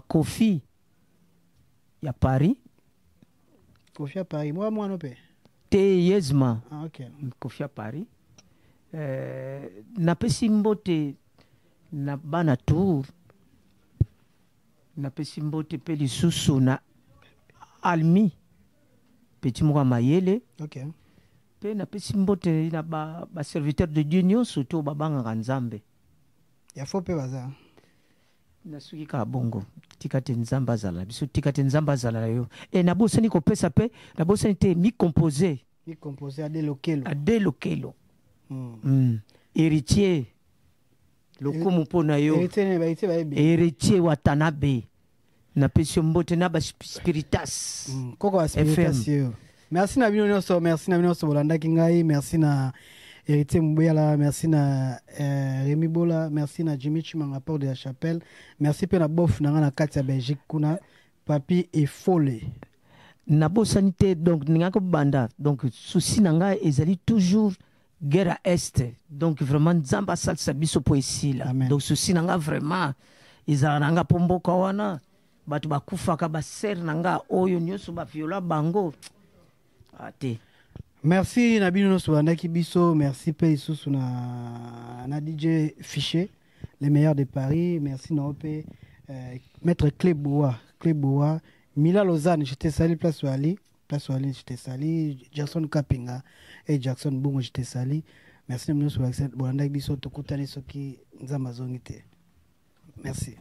Kofi ya Paris. Kofi ya Paris. Moi no pe. Te Yezma. Ah OK. Kofi ya Paris. Na pesi mbote na bana tour. Na pesi mbote pe lisusu na Almi. Petit mwa mayele. OK. Pe na pesi mbote na ba serviteur de Dieu nyonso to babanga nzambe. Ya faut pe baza. Na suki ka bongo tikate nzamba zala biso tikate nzamba zala yo na bosani ko pesa pe na bosani te mi composer à des lokelo héritier lokumu pona yo héritier watanabe na pesi mbote na ba spiritas koko spiritas yo. Merci na bino nyonso bolandaki ngai, merci na Héritier Mbuyala, merci na Rémi Bola, merci na Jimmy Chimanga Port de la Chapelle, merci pe na bof na na Katia Belgique kuna papi et folle. Na bo sanité donc ngako banda donc souci nanga ezali toujours guerre à est donc vraiment nzamba salsa biso po ici là. Donc souci nanga vraiment ezala nanga pomboka wana batu bakufaka ba ser nanga oyo nyoso ba viola bango ate. Merci Nabino Souandaki Bisso, merci Pei Soussou na DJ Fiché, les meilleurs de Paris, merci Naope, Maître Cléboa, Mila Lausanne, j'étais sali, Place Wali, j'étais sali, Jackson Kapinga et Jackson Bungo, j'étais sali. Merci Nabino Souandaki Bisso, Tokutane Soki, Nzamazongite. Merci.